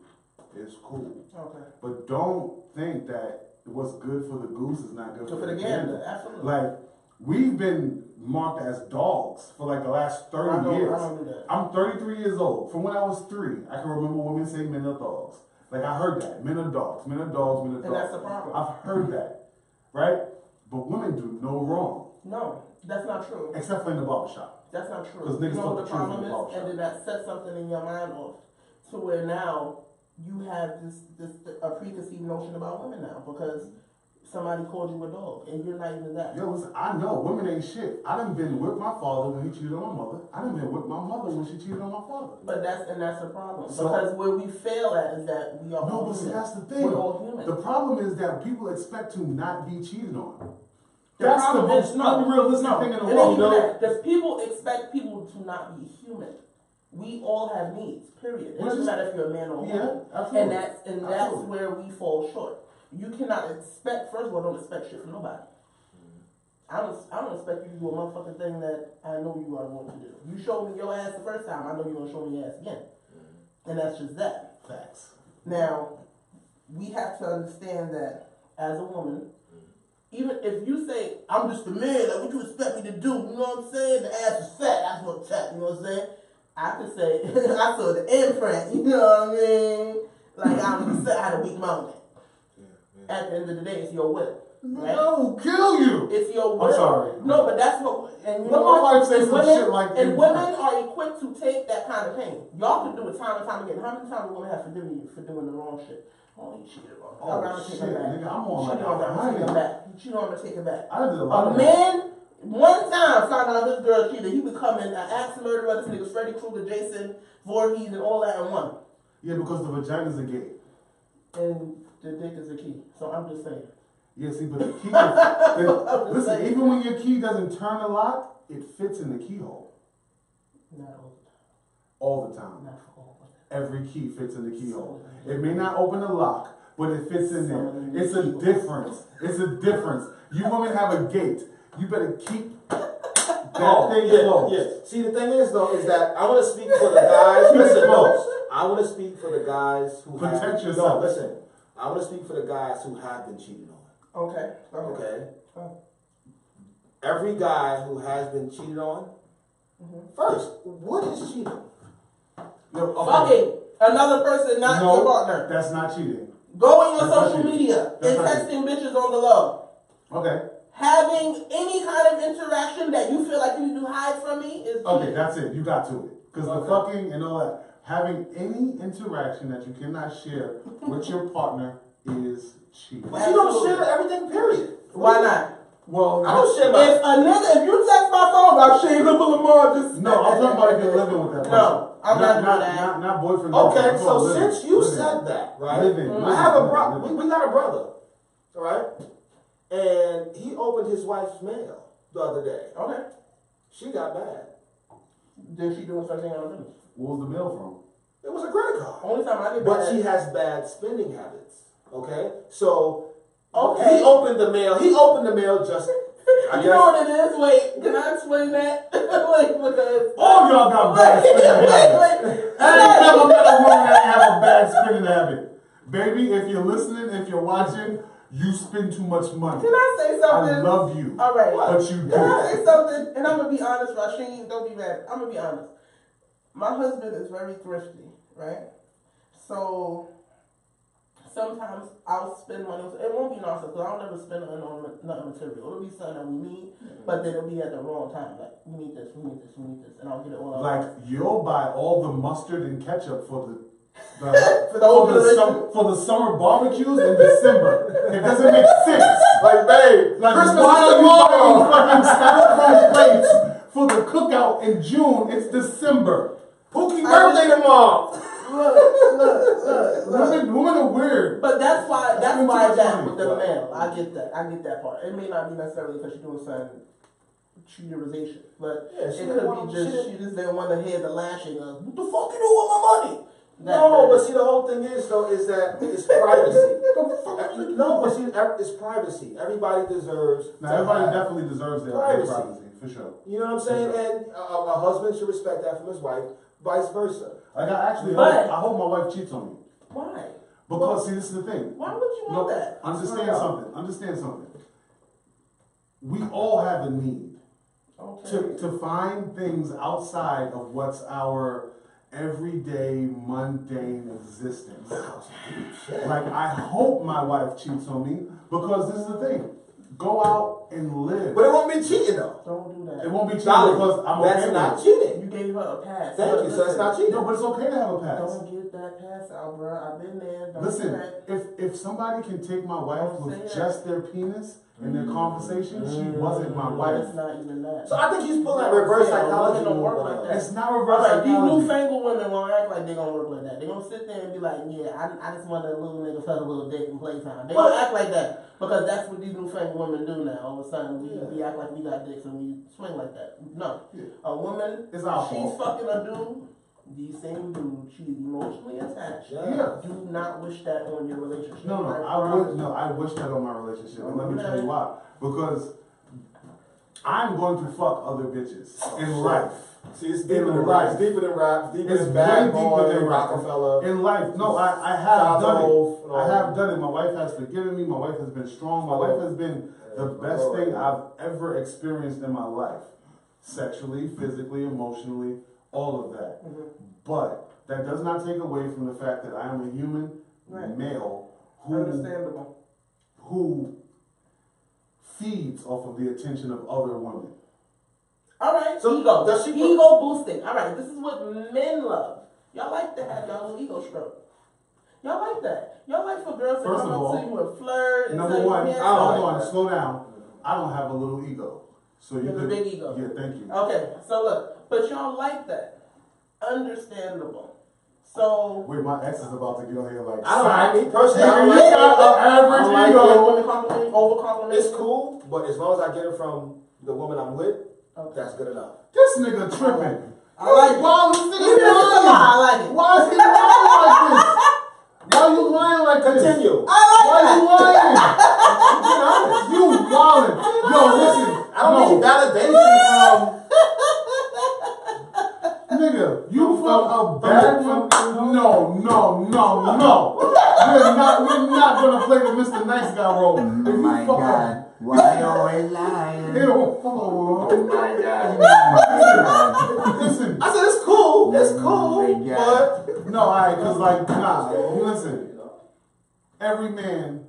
It's cool. Okay. But don't think that what's good for the goose is not good for the gander. Absolutely. Like, we've been marked as dogs for like the last 30 years. I don't do that. I'm 33 years old. From when I was 3, I can remember women say men are dogs. Like, I heard that. Men are dogs. Men are dogs. Men are dogs. And that's the problem. I've heard that. Right? But women do no wrong. No, that's not true. Except for in the barbershop. That's not true. Because niggas you know talk what the the truth in problem the is? barbershop. And then that sets something in your mind off to where now you have a preconceived notion about women now because somebody called you a dog and you're not even that. Yo, listen, I know women ain't shit. I done been with my father when he cheated on my mother. I done been with my mother when she cheated on my father. But that's a problem. So- because where we fail at is that we are No, all but see, human. that's the thing. We're all human. The problem is that people expect to not be cheated on. The That's the problem most is, no, unrealistic no, thing in the it world. ain't even No. that. Does people expect people to not be human? We all have needs, period. It Which doesn't is- matter if you're a man or a woman. Yeah, absolutely. And that's Absolutely. where we fall short. You cannot expect, first of all, don't expect shit from nobody. I don't expect you to do a motherfucking thing that I know you are going to do. You showed me your ass the first time, I know you're going to show me your ass again. And that's just that. Facts. Now, we have to understand that as a woman, even if you say, I'm just a man, like, what you expect me to do? You know what I'm saying? The ass is fat, that's what's fat, you know what I'm saying? I could say, I saw the imprint, you know what I mean? Like, I had a weak moment. At the end of the day, it's your will. Right? I will kill you. It's your will. I'm sorry. No, but that's what, and you Let know my what? wife say And some women, shit like and that. women are equipped to take that kind of pain. Y'all can do it time and time again. How many times a woman have forgiven you for doing the wrong shit? Oh, you cheated on me. Oh, I'm gonna take shit, it back. nigga, I'm on You cheated like on me, I'm gonna take it 100. back. You cheated on me, take it back. I did a lot A of man, one time found out this girl cheated. He becoming an axe murderer. This nigga Freddy Krueger, Jason Voorhees, and all that in one. Yeah, because the vagina's a gate. And the dick is the key. So I'm just saying. Yeah, see, but the key is, listen, saying. even when your key doesn't turn a lot, it fits in the keyhole. Not all All the the time. time. Not for all. Every key fits in the keyhole. It may not open the lock, but it fits in there. Some of It's a them difference. It's a difference. You women have a gate. You better keep that thing yeah, closed. yeah. See, the thing is, though, is that I want to speak for the guys. Listen, no, I want to speak for the guys who Protect have, yourself. No, listen, I want to speak for the guys who have been cheated on. Okay. Okay. Oh. Every guy who has been cheated on. First, what is cheating? No, Fucking another person, not no, your partner. that's not cheating. Going on That's not social cheating. media That's and not texting bitches on the low. Okay. Having any kind of interaction that you feel like you need to hide from me is Okay, cheating. that's it. You got to it. Because the Okay. fucking and all that, having any interaction that you cannot share with your partner is cheating. But you don't share everything, period. Why not? Well, I don't share my. If you text my phone about Shea Lamar, just no, I'm talking about if you're living with that person. No, I'm not doing that. Not boyfriend. Okay, girlfriend. I'm so talking living. since you Living. said that, right? Living, I have a living, brother. living. We got a brother, all right? And he opened his wife's mail the other day. Okay. She got mad. Did she doing something on business? What was the mail from? It was a credit card. Only time I get But mad. she has bad spending habits. Okay? So Okay. he opened the mail. He opened the mail just You know what it is? Wait, can I explain that? Like, because All y'all got bad spending habits. I ain't never met a woman that have a bad spending habit. Baby, if you're listening, if you're watching, you spend too much money. Can I say something? I love you. All right. But you Can I do. say something? And I'm gonna be honest, Rasheen. Don't be mad. I'm gonna be honest. My husband is very thrifty, right? So sometimes I'll spend money. It won't be nonsense because I'll never spend it on nothing material. It'll be something that we need, but then it'll be at the wrong time. Like we need this, we need this, we need this, and I'll get it all out. Like, you'll buy all the mustard and ketchup for the for the summer barbecues in December. It doesn't make sense. like, babe, Like, Christmas why is are you tomorrow. buying fucking styrofoam plates for the cookout in June? It's December. Pookie birthday tomorrow. Look. Women are weird. But that's why That's too that much money. with the mail. I get that part. It may not be necessarily because you're doing something cheaterization. But Yeah, it she could didn't want be to. just she just didn't want to hear the lashing of what the fuck you doing with my money. No, but see, the whole thing is though is that it's privacy. No, but see, it's privacy. Everybody deserves. Now, everybody definitely deserves their privacy, for sure. You know what I'm saying? Sure. And a husband should respect that from his wife, vice versa. Like I hope my wife cheats on me. Why? Because see, this is the thing. Why would you want that? Understand something. We all have a need to find things outside of what's our everyday mundane existence. Like I hope my wife cheats on me because this is the thing. Go out and live. But it won't be cheating though. Don't do that. It won't be cheating because I'm okay. That's not cheating. You gave her a pass. Thank you. So it's not cheating. No, but it's okay to have a pass. Don't give that pass out, bro. I've been there. Don't Listen, if somebody can take my wife with just their penis in their conversation, she wasn't my wife. It's not even that. So I think he's pulling that reverse psychology. Don't work like that. It's not reverse psychology. These newfangled women won't act like they're gonna work like that. They're gonna sit there and be like, yeah, I just want a little nigga for a little dick and playtime. They gonna act like that because that's what these newfangled women do now. All of a sudden, we act like we got dicks and we swing like that. No, a woman, it's our she's fucking a dude. The same dude, she's emotionally attached. Yeah. Do not wish that on your relationship. I wish that on my relationship. And let me tell you why. Because I'm going to fuck other bitches in life. See, it's deeper than rap. It's deeper than rap. Deeper than Bad Boy, Rockefeller. In life, no, I have done it. I have done it. My wife has forgiven me. My wife has been strong. My wife has been the best thing I've ever experienced in my life. Sexually, physically, emotionally, all of that. Mm-hmm. But that does not take away from the fact that I am a human male who feeds off of the attention of other women. All right, so ego boosting. All right, this is what men love. Y'all like to have y'all ego stroke. Y'all like that. Y'all like for girls to come up to you and flirt. And number one, hold on, slow down. I don't have a little ego. So you have a big ego. Yeah, thank you. Okay, so look, but y'all like that. Understandable. So wait, my ex is about to get on here like I don't personally. I don't like it's cool, but as long as I get it from the woman I'm with, that's good enough. This nigga tripping. I like it. I like it. Why is he lying like this? Why you lying like this? Continue. Why you lying? You wildin'. Yo, listen. I don't need validation from. Nigga, you fuck a bad one? No. We're not gonna play the Mr. Nice Guy role. Oh my God. Why you always lying? Oh my God. Listen. I said it's cool. It's cool. But no, cause like, listen. Every man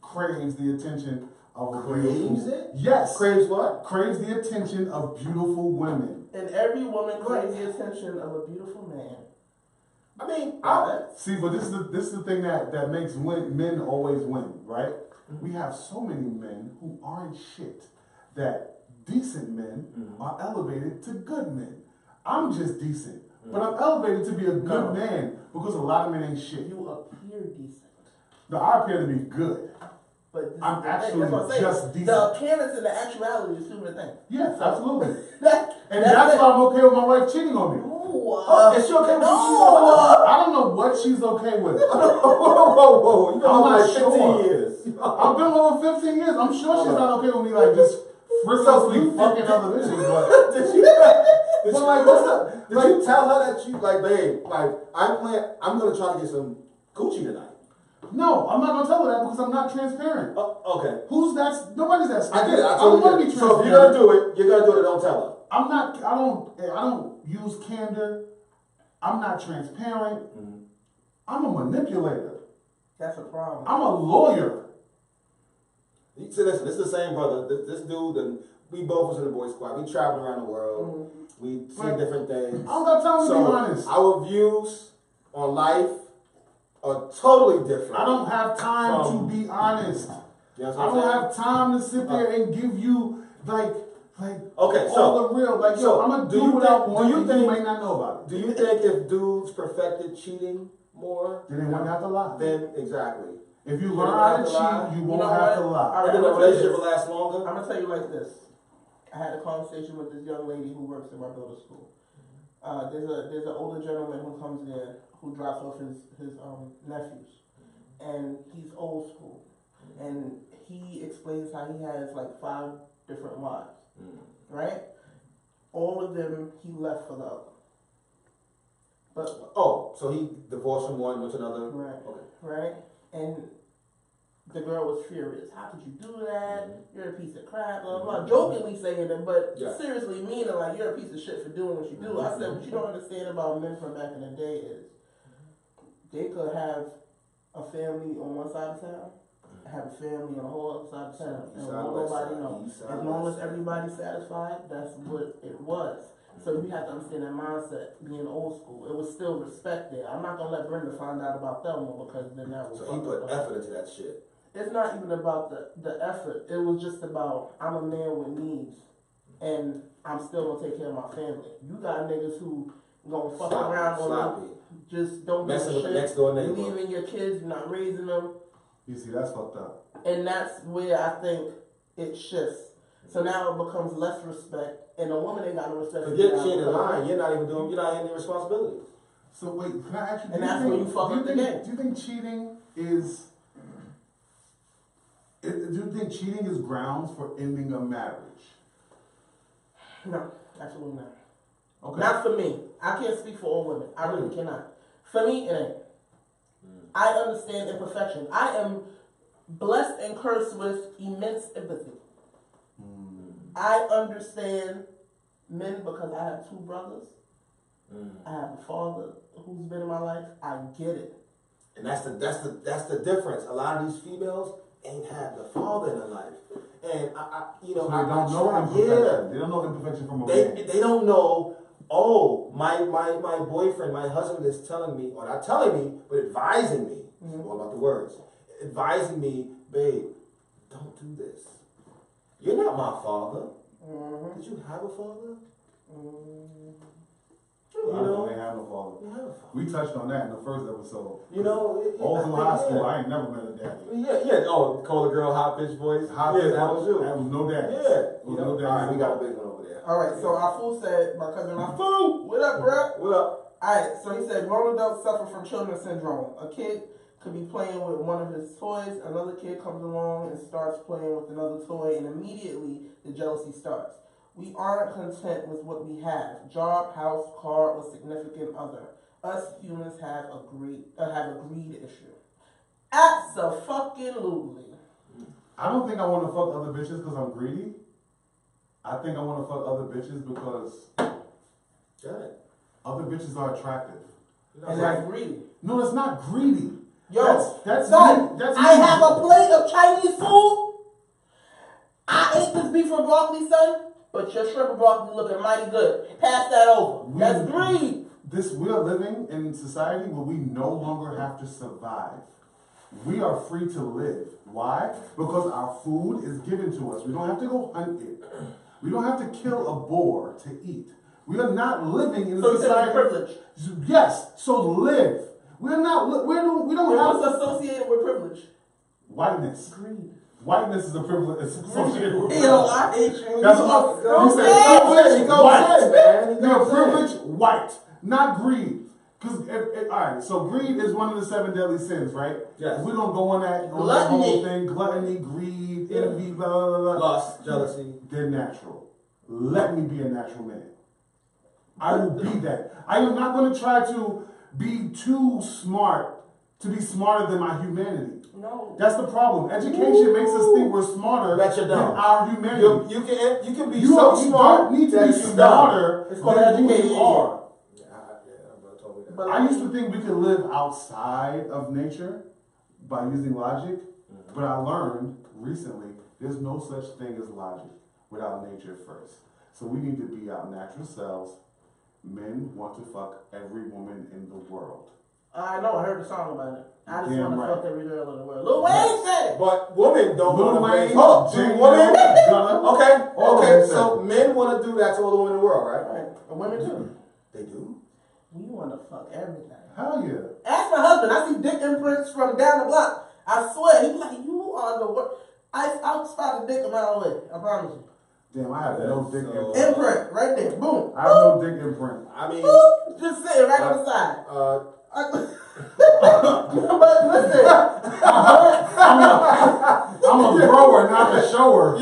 craves the attention of a craves it? Yes. Craves what? Craves the attention of beautiful women. And every woman craves the attention of a beautiful man. I mean, see, but this is the thing that makes men always win, right? We have so many men who aren't shit that decent men are elevated to good men. I'm just decent, but I'm elevated to be a good man because a lot of men ain't shit. You appear decent. No, I appear to be good. But I'm actually just decent. The appearance and the actuality is two different things. Yes, absolutely. And that's why I'm okay with my wife cheating on me. Is she okay with you? I don't know what she's okay with. Whoa. You've been over like 15 years. I've been over 15 years. I'm sure she's not okay with me like just frivolously fucking other bitches. But did you tell her that you like, babe, like I'm gonna try to get some Gucci tonight? No, I'm not gonna tell her that because I'm not transparent. Okay. Who's that? Nobody's that stupid. I get it. I don't want to be transparent. So if you're gonna do it, don't tell her. I'm not. I don't use candor. I'm not transparent. I'm a manipulator. That's a problem. I'm a lawyer. See, listen, this is the same brother. This dude, and we both was in the boy squad. We traveled around the world. We see different things. I don't got time to be honest. Our views on life are totally different. I don't have time to be honest. You know I don't have time to sit there and give you like okay, all the real I'm gonna do what I want. Do you think you might not know about it? Do you think if dudes perfected cheating more, then they wouldn't have to lie? Then exactly. If you learn how to cheat, you won't have to lie. And then the relationship will last longer. I'm gonna tell you like this. I had a conversation with this young lady who works in my daughter's school. There's an older gentleman who comes there who drops off his nephews, and he's old school, and he explains how he has like 5 different wives, right? All of them he left for the other. But so he divorced from one, went to another. right, Okay. right, and the girl was furious. How could you do that? You're a piece of crap. Blah, blah, blah. Jokingly saying it, but seriously meaning like you're a piece of shit for doing what you do. I said, what you don't understand about men from back in the day is they could have a family on one side of town, have a family on the whole other side of town, and nobody knows. As long as everybody's satisfied, that's what it was. So you have to understand that mindset, being old school. It was still respect there. I'm not gonna let Brenda find out about Thelma because then that was. So he put effort into that shit. It's not even about the effort. It was just about I'm a man with needs, and I'm still gonna take care of my family. You got niggas who gonna fuck around on you, just don't give a shit. With the next door neighbor. You're leaving your kids, you're not raising them. You see, that's fucked up. And that's where I think it shifts. So now it becomes less respect, and the woman ain't got no respect. But you're in line. You're not having any responsibilities. So wait, can I ask you? And that's when you fuck up the game. Do you think cheating is? Do you think cheating is grounds for ending a marriage? No, absolutely not. Okay. Not for me. I can't speak for all women. I really cannot. For me, it ain't. I understand imperfection. I am blessed and cursed with immense empathy. I understand men because I have 2 brothers. I have a father who's been in my life. I get it. And that's the difference. A lot of these females ain't had the father in their life, and they don't know imperfection. They don't know imperfection from a man. They don't know. Oh, my boyfriend, my husband is telling me, or not telling me, but advising me. All about the words. Advising me, babe, don't do this. You're not my father. Did you have a father? I don't have no father. We touched on that in the first episode. All through high school, I ain't never met a daddy. Yeah. Oh, call a girl hot bitch voice. Hot bitch, that was you. That was no daddy. Yeah. No daddy. All right, we got a big one over there. All right, so our fool said, my cousin Afu, what up, bro? What up? All right, so he said, grown adults suffer from children's syndrome. A kid could be playing with one of his toys, another kid comes along and starts playing with another toy, and immediately the jealousy starts. We aren't content with what we have: job, house, car, or significant other. Us humans have a greed issue. Abso-fucking-lutely. I don't think I want to fuck other bitches because I'm greedy. I think I want to fuck other bitches because other bitches are attractive. And that's greedy. No, it's not greedy. Yo, that's son, that's I have a plate of Chinese food. I ate this beef and broccoli, son, but your shrimp and broccoli looking mighty good. Pass that over. That's greed. We're living in society where we no longer have to survive. We are free to live. Why? Because our food is given to us. We don't have to go hunt it. We don't have to kill a boar to eat. We are not living in a society. Privilege. Yes. So live. We're not. We don't have. What's associated with privilege? Whiteness. Greed. Whiteness is a privilege. It's associated with privilege. Yo, I hate you. That's what you said. White. You're privileged. White. Not greed. Because, alright, so greed is one of the 7 deadly sins, right? Yes. We're going to go on that whole thing. Gluttony, greed, envy, blah, blah, blah, blah. Lust, jealousy. They're natural. Let me be a natural man. I will be that. I am not going to try to be too smart to be smarter than my humanity. No. That's the problem. Education makes us think we're smarter than our humanity. You can be so smart. You don't need to be smarter than who you are. But I used to think we could live outside of nature by using logic, but I learned recently there's no such thing as logic without nature first. So we need to be our natural selves. Men want to fuck every woman in the world. I know, I heard the song about it. I just Damn want to right. fuck every girl in the world. Lil Wayne said it. But women don't want to Wayne, Okay, so men want to do that to all the women in the world, right? Right. And women too. They do? We want to fuck everything. Hell yeah. Ask my husband. I see dick imprints from down the block. I swear, he be like, you are the worst. I'll spot the dick a mile away. I promise you. Damn, I have no dick imprint. Imprint, right there, boom. I have no dick imprint. I mean, just sitting right on the side. But listen, I'm a grower, not a shower.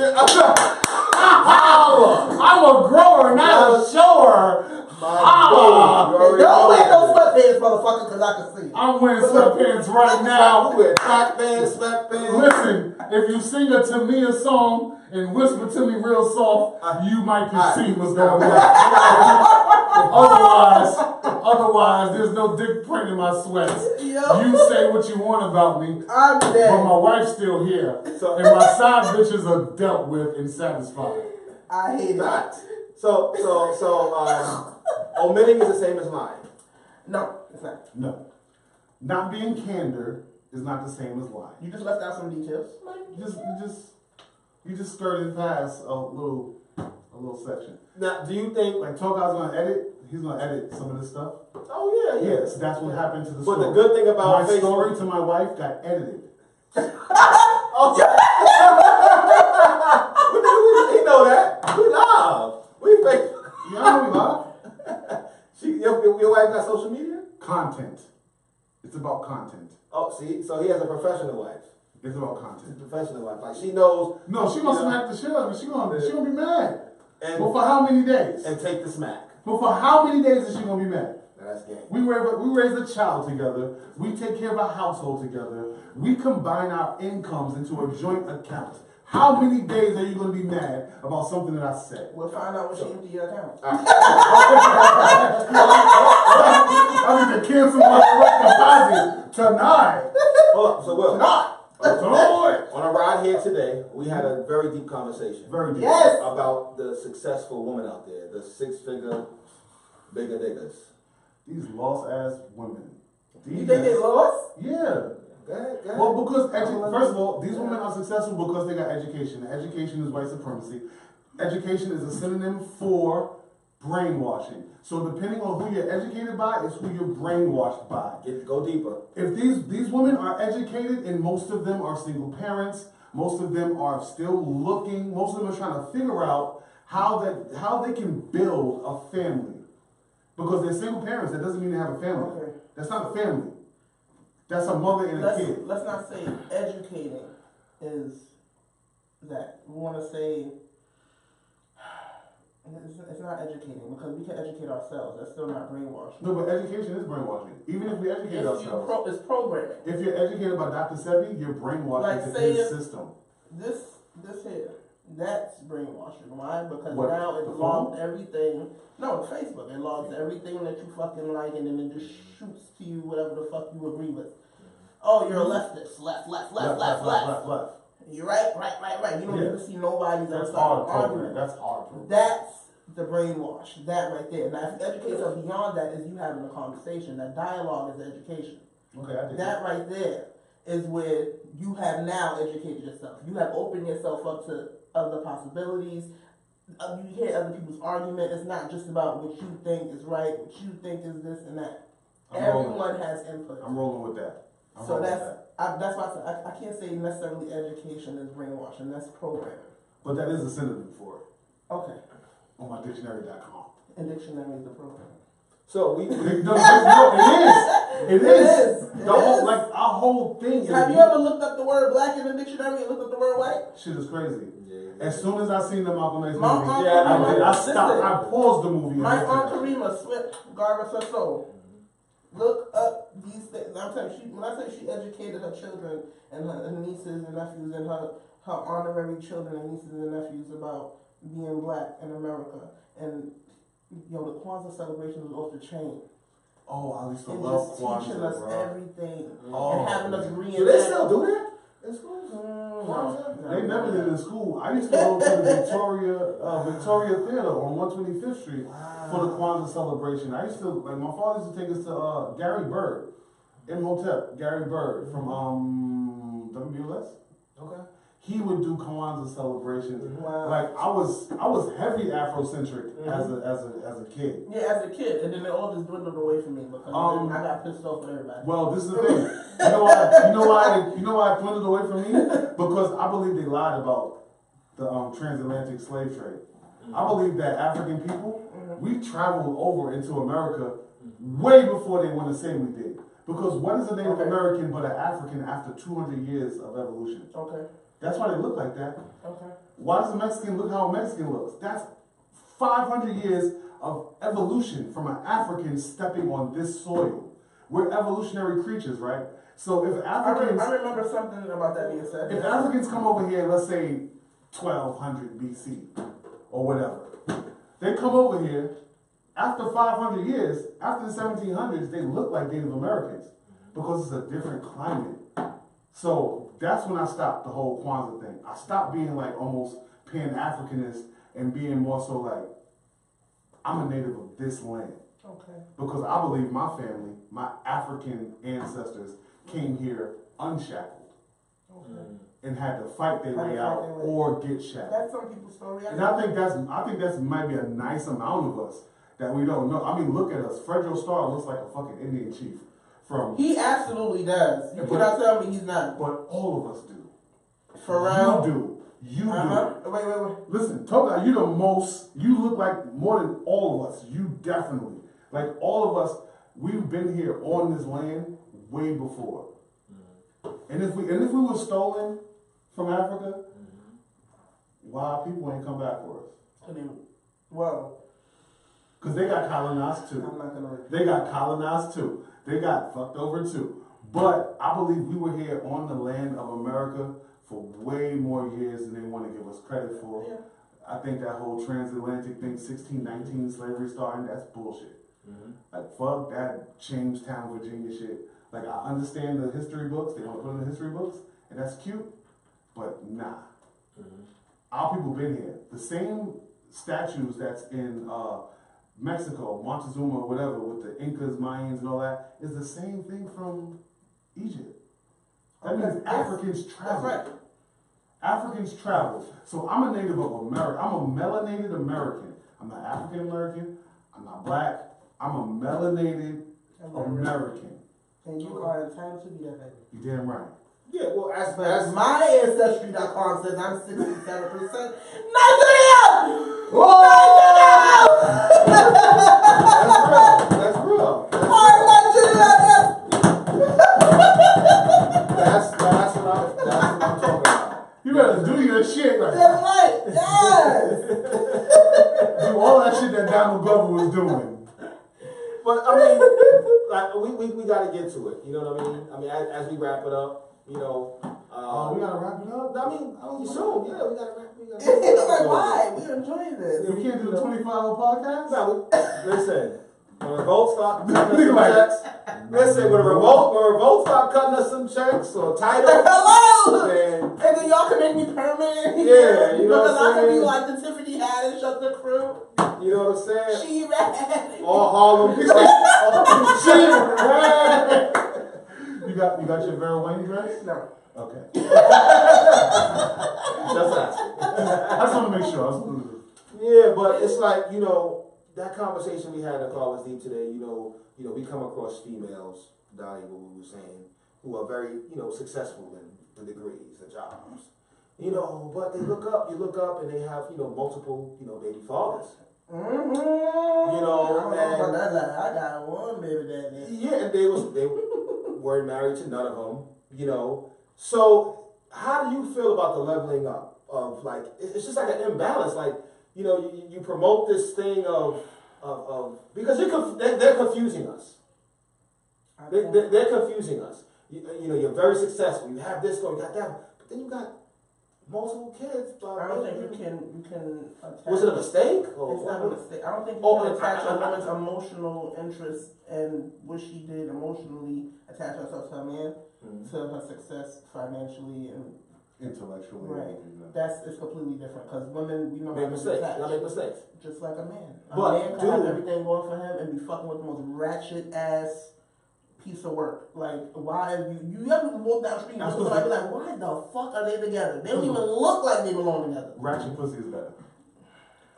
I'm a grower, not a shower. Don't wear no sweatpants, motherfucker, because I can see it. I'm wearing sweatpants right now. with track pants, sweatpants. Listen, if you sing a Tamia song and whisper to me real soft, you might can see what's going on. Otherwise, there's no dick print in my sweats. You say what you want about me, I'm dead. but my wife's still here, and my side bitches are dealt with and satisfied. I hate that. So, omitting is the same as lying. No, it's not. No. Not being candor is not the same as lying. You just left out some details. You just skirted past a little section. Now, do you think Like Toga's gonna edit? He's gonna edit some of this stuff. Oh yeah. Yes, that's what happened to the story. But the good thing about my story to my wife got edited. We know that. We love. We fake. Y'all know we love. Your wife got social media? Content. It's about content. Oh, see, so he has a professional wife. It's about content. He's a professional wife. Like she knows. No, she gonna smack the shit out of me. She gonna be mad. And, But for how many days? and take the smack. But for how many days is she gonna be mad? Now that's game. We raise a child together. We take care of a household together. We combine our incomes into a joint account. How many days are you going to be mad about something that I said? We'll find out when she empty your account. I need to cancel my direct deposit tonight. Hold up, so Will. Tonight. On a ride here today, we had a very deep conversation. Very deep. Yes. About the successful woman out there, the six-figure bigger diggers. These lost ass women. You think they lost? Yeah. Go ahead. Well, because first of all, these women are successful because they got education. Education is white supremacy. Education is a synonym for brainwashing. So depending on who you're educated by, is who you're brainwashed by. Go deeper. If these women are educated, and most of them are single parents, most of them are still looking, most of them are trying to figure out how they can build a family. Because they're single parents, that doesn't mean they have a family. Okay. That's not a family. That's a mother and a kid. Let's not say educating is that. We want to say it's not educating because we can educate ourselves. That's still not brainwashing. No, but education is brainwashing. Even if we educate ourselves. It's programming. If you're educated by Dr. Sebi, you're brainwashed Like into say his system. This here, that's brainwashing. Why? Because What, now it the logs phone? everything. No, Facebook. It logs everything that you fucking like, and then it just shoots to you whatever the fuck you agree with. Oh, you're a leftist. Left. You're right. You don't even see nobody's That's outside hard argument. That's hard. That's the brainwash. That right there. Now, if you educate yourself beyond that, is you having a conversation. That dialogue is education. Okay, I did That right there is where you have now educated yourself. You have opened yourself up to other possibilities. You hear other people's argument. It's not just about what you think is right, what you think is this and that. Everyone has input. I'm rolling with that. So that's why I said I can't say necessarily education is brainwashing. That's programming. But that is a synonym for it. Okay. On my dictionary.com. And dictionary is the program. So we No, it is. The whole, like our whole thing. Have you ever looked up the word black in the dictionary and looked up the word white? Shit is crazy. As soon as I seen the Malcolm X movie, I I stopped. I paused the movie. My Aunt Karima Swift, God rest her soul. Look up these things. I'm telling you, when I say she educated her children and her nieces and nephews and her honorary children and nieces and nephews about being black in America. And the Kwanzaa celebration was off the chain. Oh, I used to and love just Kwanzaa, teaching us bro. everything Oh, and having us reenact. do they still do that in school? They never did it in school. I used to go to the Victoria Theater on 125th Street for the Kwanzaa celebration. I used to, like, my father used to take us to Gary Bird, Imhotep, Gary Bird from WBLS. Okay. He would do Kwanzaa celebrations. Wow. Like I was heavy Afrocentric as a kid. Yeah, as a kid, and then it all just dwindled away from me because then I got pissed off with everybody. Well, this is the thing. You know why it dwindled away from me? Because I believe they lied about the transatlantic slave trade. I believe that African people, we traveled over into America way before they want to say we did. Because what is a Native American but an African after 200 years of evolution? Okay. That's why they look like that. Okay. Why does a Mexican look how a Mexican looks? That's 500 years of evolution from an African stepping on this soil. We're evolutionary creatures, right? So if Africans... I remember something about that being said. If Africans come over here, let's say 1200 BC or whatever, they come over here, after 500 years, after the 1700s, they look like Native Americans because it's a different climate. So that's when I stopped the whole Kwanzaa thing. I stopped being like almost Pan-Africanist and being more so like, I'm a native of this land. Okay. Because I believe my family, my African ancestors, came here unshackled. Okay. And had to fight their way out or get shackled. That's some people's story. And I think that's might be a nice amount of us that we don't know. I mean, look at us. Fredro Starr looks like a fucking Indian chief. He absolutely does. You cannot tell me he's not. But all of us do. Pharrell? You do. You do. Wait. Listen, talk about you the most. You look like more than all of us. You definitely. Like all of us, we've been here on this land way before. And if we were stolen from Africa, why people ain't come back for us? Well, because they got colonized too. I'm not gonna. They got colonized too. They got fucked over too. But I believe we were here on the land of America for way more years than they want to give us credit for. Yeah. I think that whole transatlantic thing, 1619 slavery starting, that's bullshit. Like fuck that Jamestown, Virginia shit. Like I understand the history books, they want to put in the history books, and that's cute, but nah. Our people been here. The same statues that's in Mexico, Montezuma, whatever, with the Incas, Mayans, and all that, is the same thing from Egypt. That means Africans travel. That's right. Africans travel. So I'm a native of America. I'm a melanated American. I'm not African American. I'm not black. I'm a melanated American. And you are entitled to be that baby. You damn right. Yeah, well, as my Ancestry.com says, I'm 67% Nigerian! That's real. That's what I'm talking about. You better do your shit right. That's right. Yes. Do all that shit that Donald Glover was doing. But I mean, like we got to get to it. You know what I mean? I mean, as we wrap it up, you know. We gotta wrap it up. I mean, soon. Yeah, we gotta wrap. It's like, why? We enjoying this. We can't do the 24-hour podcast. No, listen. When revolt start cutting us some checks. Listen, when revolt start cutting us some checks or titles. Hello. Then, and then y'all can make me permanent. Yeah, you know because what I'm saying. I can be like the Tiffany Haddish of the crew. You know what I'm saying? She ran. Or Harlem. She ran. You got your Vera Wayne dress? No. Okay. Just asking. I just want to make sure. Yeah, but it's like, you know, that conversation we had in the car was deep today. You know, we come across females, Donnie, what we were saying, who are very, successful in the degrees, the jobs. But they look up and they have, multiple, baby fathers. Mm-hmm. I don't know about and that. I got one baby daddy. yeah, and they weren't married to none of them, So how do you feel about the leveling up of like, it's just like an imbalance, like, you promote this thing of because they're confusing us. They're confusing us. You're very successful. You have this going, you got that, but then you got multiple kids. I don't think you can attach. Was it a mistake? It's not a mistake. I don't think you can attach a woman's emotional interest and what she did emotionally, attach herself to a man, to her success financially and intellectually. Right. It's completely different because women, make mistakes. I make mistakes. Just like a man. A But man can have everything going for him and be fucking with the most ratchet ass piece of work. Like, why you ever walk down the street and somebody be like, why the fuck are they together? They don't even look like they belong together. Ratchet pussy is better.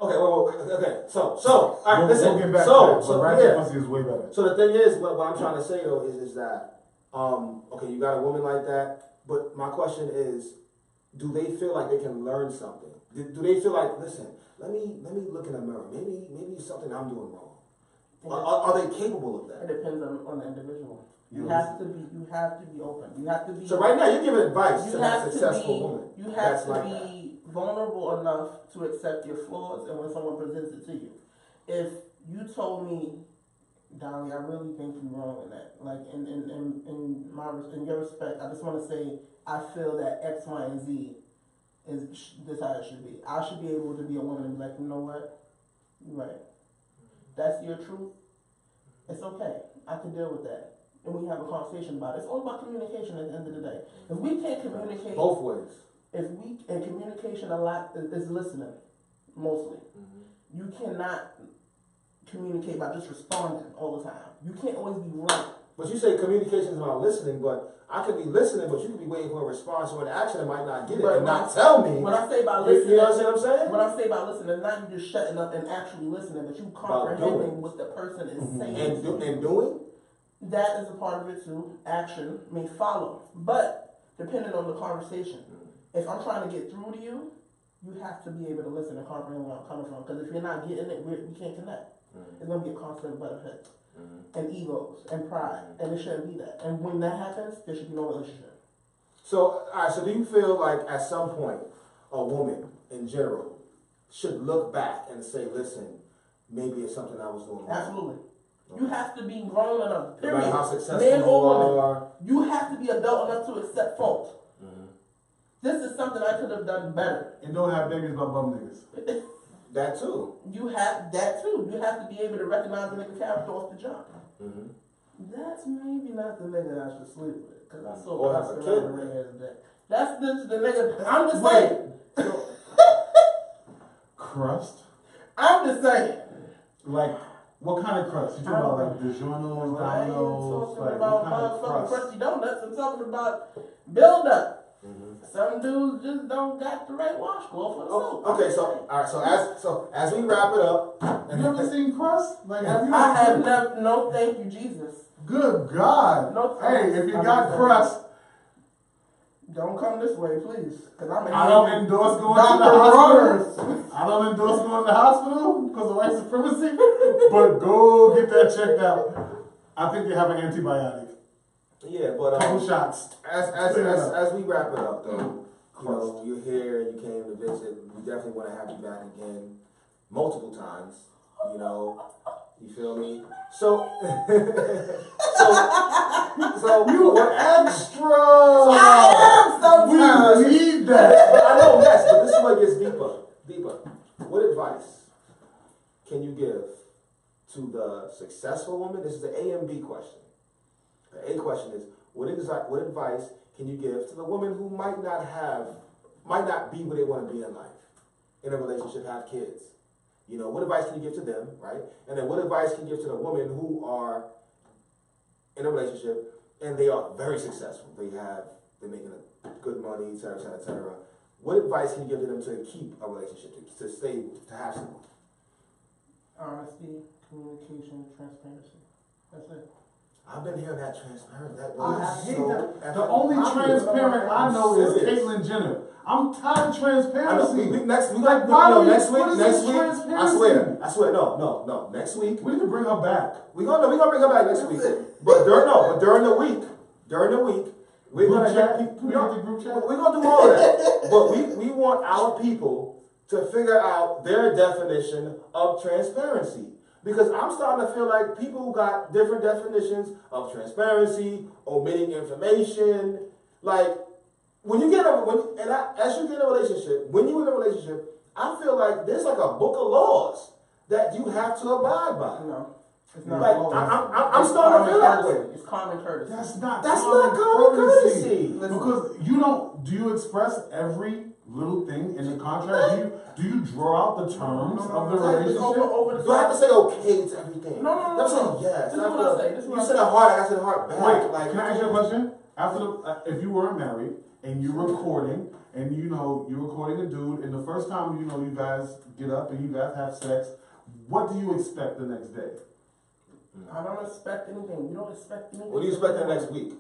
Okay, okay. So, all right, listen. We'll get back to that, but ratchet pussy is way better. So the thing is, what I'm trying to say though is that, okay, you got a woman like that, but my question is, do they feel like they can learn something? Do they feel like, listen, let me look in the mirror. Maybe it's something I'm doing wrong. Are they capable of that? It depends on the individual. You have to be open. You have to be. So right now you're giving advice to that successful woman. You have to be vulnerable enough to accept your flaws, and when someone presents it to you, if you told me, Dolly, I really think you're wrong in that. Like in your respect, I just want to say I feel that X, Y, and Z is this how it should be. I should be able to be a woman and be like, you know what, you're right. That's your truth. It's okay. I can deal with that. And we have a conversation about it. It's all about communication at the end of the day. If we can't communicate both ways. And communication a lot is listening, mostly. Mm-hmm. You cannot communicate by just responding all the time. You can't always be right. But you say communication is about listening, but I could be listening, but you could be waiting for a response or an action and might not get it and not tell me. When I say about listening, you know what I'm saying? When I say about listening, not you just shutting up and actually listening, but you comprehending what the person is saying. And doing? That is a part of it too. Action may follow. But depending on the conversation, if I'm trying to get through to you, you have to be able to listen and comprehend where I'm coming from. Because if you're not getting it, we can't connect. It's going to be a constant butt heads and egos and pride. And it shouldn't be that. And when that happens, there should be no relationship. So, all right, so do you feel like at some point a woman in general should look back and say, listen, maybe it's something I was doing wrong? Absolutely. You have to be grown enough, period. No matter how successful Man or woman, you are. you have to be adult enough to accept fault. This is something I could have done better. And don't have babies by bum niggas. That too. You have that too. You have to be able to recognize the nigga character off the jump. That's maybe not the nigga I should sleep with. Because I saw have a kid. That's the nigga. I'm just saying. Crust? I'm just saying. Like, what kind of crust? You talking about like DiGiorno's, Domino's? I'm talking Like, about what kind of motherfucking crust? crusty donuts. I'm talking about build up. Some dudes just don't got the right washcloth for the soap. Okay, so all right, so as we wrap it up, You ever seen crust? Like, have you? I have never. No, thank you, Jesus. Good God! No, hey, if you got crust, don't come this way, please. Cause I don't endorse going to the hospital. I don't endorse going to the hospital because of white supremacy. But go get that checked out. I think they have an antibiotic. Yeah, but couple shots. As we wrap it up, though, you know, you're here and you came to visit. We definitely want to have you back again, multiple times. You know, you feel me? So you were extra. I am sometimes. We need that. But I know, yes, but this is where it gets deeper. What advice can you give to the successful woman? This is the A and B question. The A question is, what advice can you give to the woman who might not be where they want to be in life, in a relationship, have kids? You know, what advice can you give to them, right? And then what advice can you give to the women who are in a relationship and they are very successful? They're making good money, et cetera. What advice can you give to them to keep a relationship, to stay, to have someone? Honesty, communication, transparency. That's it. I've been hearing that transparent. I hate that. The only transparent I know is Caitlyn Jenner. I'm tired of transparency. Next week. I swear. No. Next week. We need to bring her back. We're gonna bring her back next week. But during the week, we're gonna do all of that. But we want our people to figure out their definition of transparency. Because I'm starting to feel like people got different definitions of transparency, omitting information. Like, as you get in a relationship, when you're in a relationship, I feel like there's like a book of laws that you have to abide by. No, it's not. Like, I'm starting to feel that way. It's common courtesy. That's not common courtesy. Because do you express every little thing in the contract? Do you draw out the terms of the relationship? Do I have to say okay to everything? No. I'm saying yes. This is what I say. You said a heart, I said a heart back. Wait, like, can I ask you a question? If you weren't married and you're recording, and you're recording a dude, and the first time you guys get up and you guys have sex, what do you expect the next day? I don't expect anything. You don't expect anything. What do you expect the next week?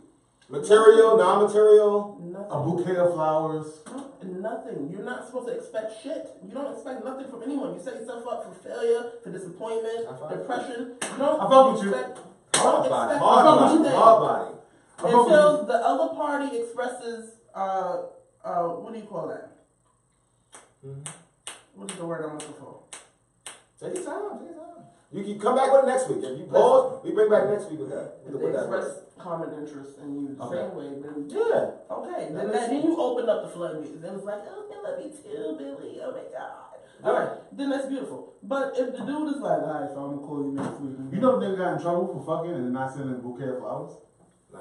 Material, non-material. Nothing. A bouquet of flowers. Nothing. You're not supposed to expect shit. You don't expect nothing from anyone. You set yourself up for failure, for disappointment, depression. You don't I fuck with you. expect. Hard body. Anything Hard body. until the other party expresses. What do you call that? What is the word I'm looking for? Take your time. You can come back with it next week. If you pause, we bring back next week with that. If they express common interest in you the same way, then yeah. okay. Then you open up the floodgates. Then it's like, oh, they love me too, Billy. Oh my God. All right, then that's beautiful. But if the dude is like, all right, so I'm gonna call you next week. You know the nigga got in trouble for fucking and not sending a bouquet of flowers?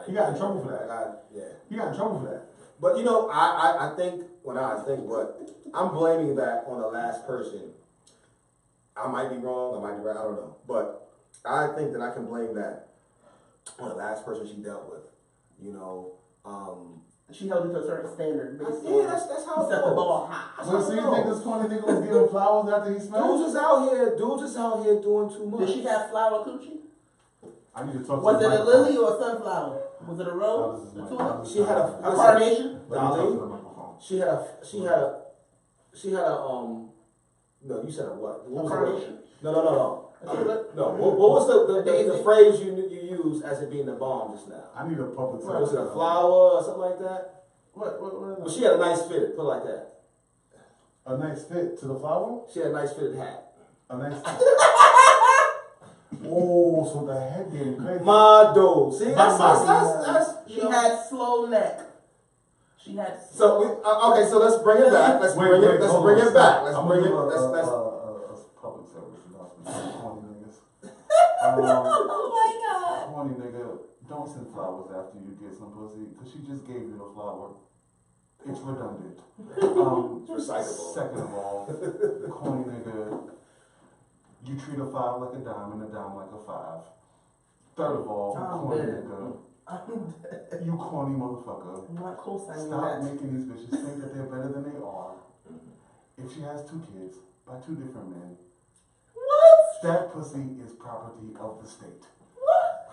He got in trouble for that. He got in trouble for that. But you know, I think I'm blaming that on the last person. I might be wrong, I might be right, I don't know. But I think that I can blame that on the last person she dealt with. You know, she held it to a certain standard. Yeah, that's how it set the goes. ball high. So you think this corny nigga was giving flowers after he smelled? Dude just out here doing too much. Did she have flower coochie? I need to talk to Was it the a lily or a sunflower? Was it a rose? A tulip? She had a carnation? She had a no, you said a what? What was carnation? No. A tulip? No. What was the phrase you used as it being the bomb just now? I need a public. Was it a flower or something like that? What Well, she had a nice fit. Put it like that. A nice fit to the flower? She had a nice fitted hat. A nice Oh, so the head game crazy. Model. See, that's She had slow neck. She had. So okay. So let's bring it back. Let's bring it back. Let's bring it. Let's public service announcement. Corny niggas. Oh my God. Corny nigga, don't send flowers after you get some pussy, because she just gave you the flower. It's redundant. It's recyclable. Second of all, corny nigga, you treat a 5 like a dime and a dime like a 5. Third of all, corny nigga, you corny motherfucker. I'm not co-signing Stop that. making these bitches think that they're better than they are. If she has 2 kids by 2 different men, What? that pussy is property of the state. What?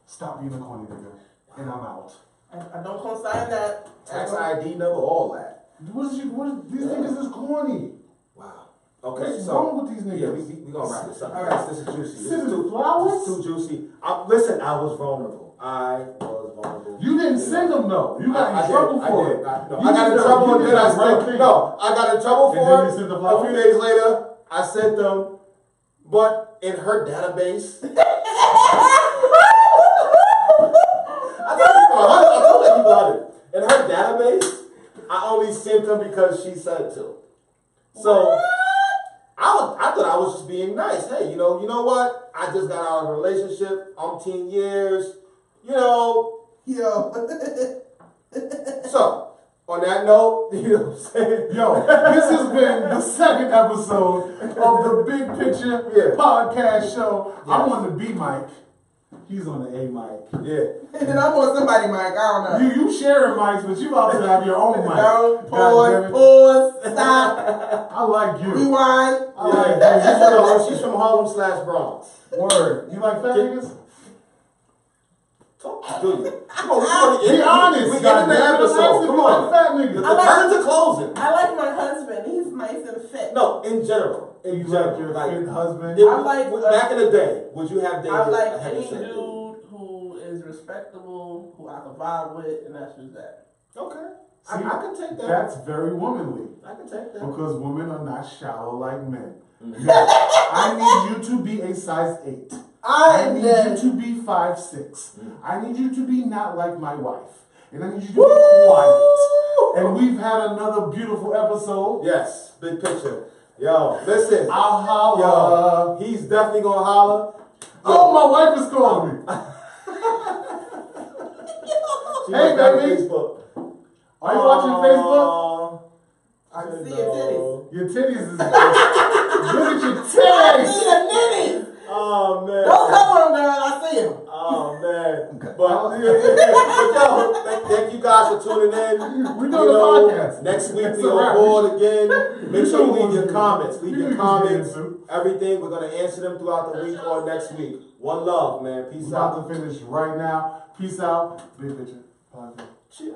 Stop being a corny nigga, and I'm out. I don't co-sign that. tax ID number, all that. These niggas is corny. Wow. Okay, What's so wrong with these niggas? yeah, we gonna wrap this up. All right. This is juicy. Sending flowers? This is too juicy. Listen, I was vulnerable. You didn't send them though. You got in trouble for it. I got in trouble and then I sent. No, I got in trouble for it. A few days later, I sent them, but in her database. I told you about it. In her database, I only sent them because she said to. So I thought I was just being nice. Hey, you know what? I just got out of a relationship, 10 years. Yo. So, on that note, you know what I'm saying? Yo, this has been the second episode of the Big Picture Podcast Show. Yes. I'm on the B mic. He's on the A mic. Yeah. And I'm on somebody mic. I don't know. You sharing mics, but you about to have your own mic. No, pause, stop. I like you. Rewind. I like you. She's from Harlem/Bronx. Word. You like fat niggas? Talk to you. Come on, Be honest. We get in the episode. Come on. Fat niggas. The curtains are closing. I like my husband. He's nice and fit. No, in general. You like your fit husband? I like back in the day, would you have dated I like a any heterosexual? dude who is respectable, who I can vibe with, and that's just that. Okay. See, I can take that. That's very womanly. I can take that. Because women are not shallow like men. I need you to be a size 8. I need you to be 5'6". I need you to be not like my wife. And I need you to be quiet. And we've had another beautiful episode. Yes, big picture. Yo, listen. I'll holler. Yo, he's definitely gonna holler. Oh, my wife is calling me. Hey, baby. Facebook. Are you watching Facebook? I can see your titties. Your titties is... Look at your titties. I see your titties. Oh, man. Don't come on, girl. I see them. Oh, man. But thank you guys for tuning in. We're doing the podcast. Next week we on board again. Make sure you leave your comments. Leave your comments. Everything. We're going to answer them throughout the week or next week. One love, man. Peace out. We're about to finish right now. Peace out. Big Picture. podcast? Shit.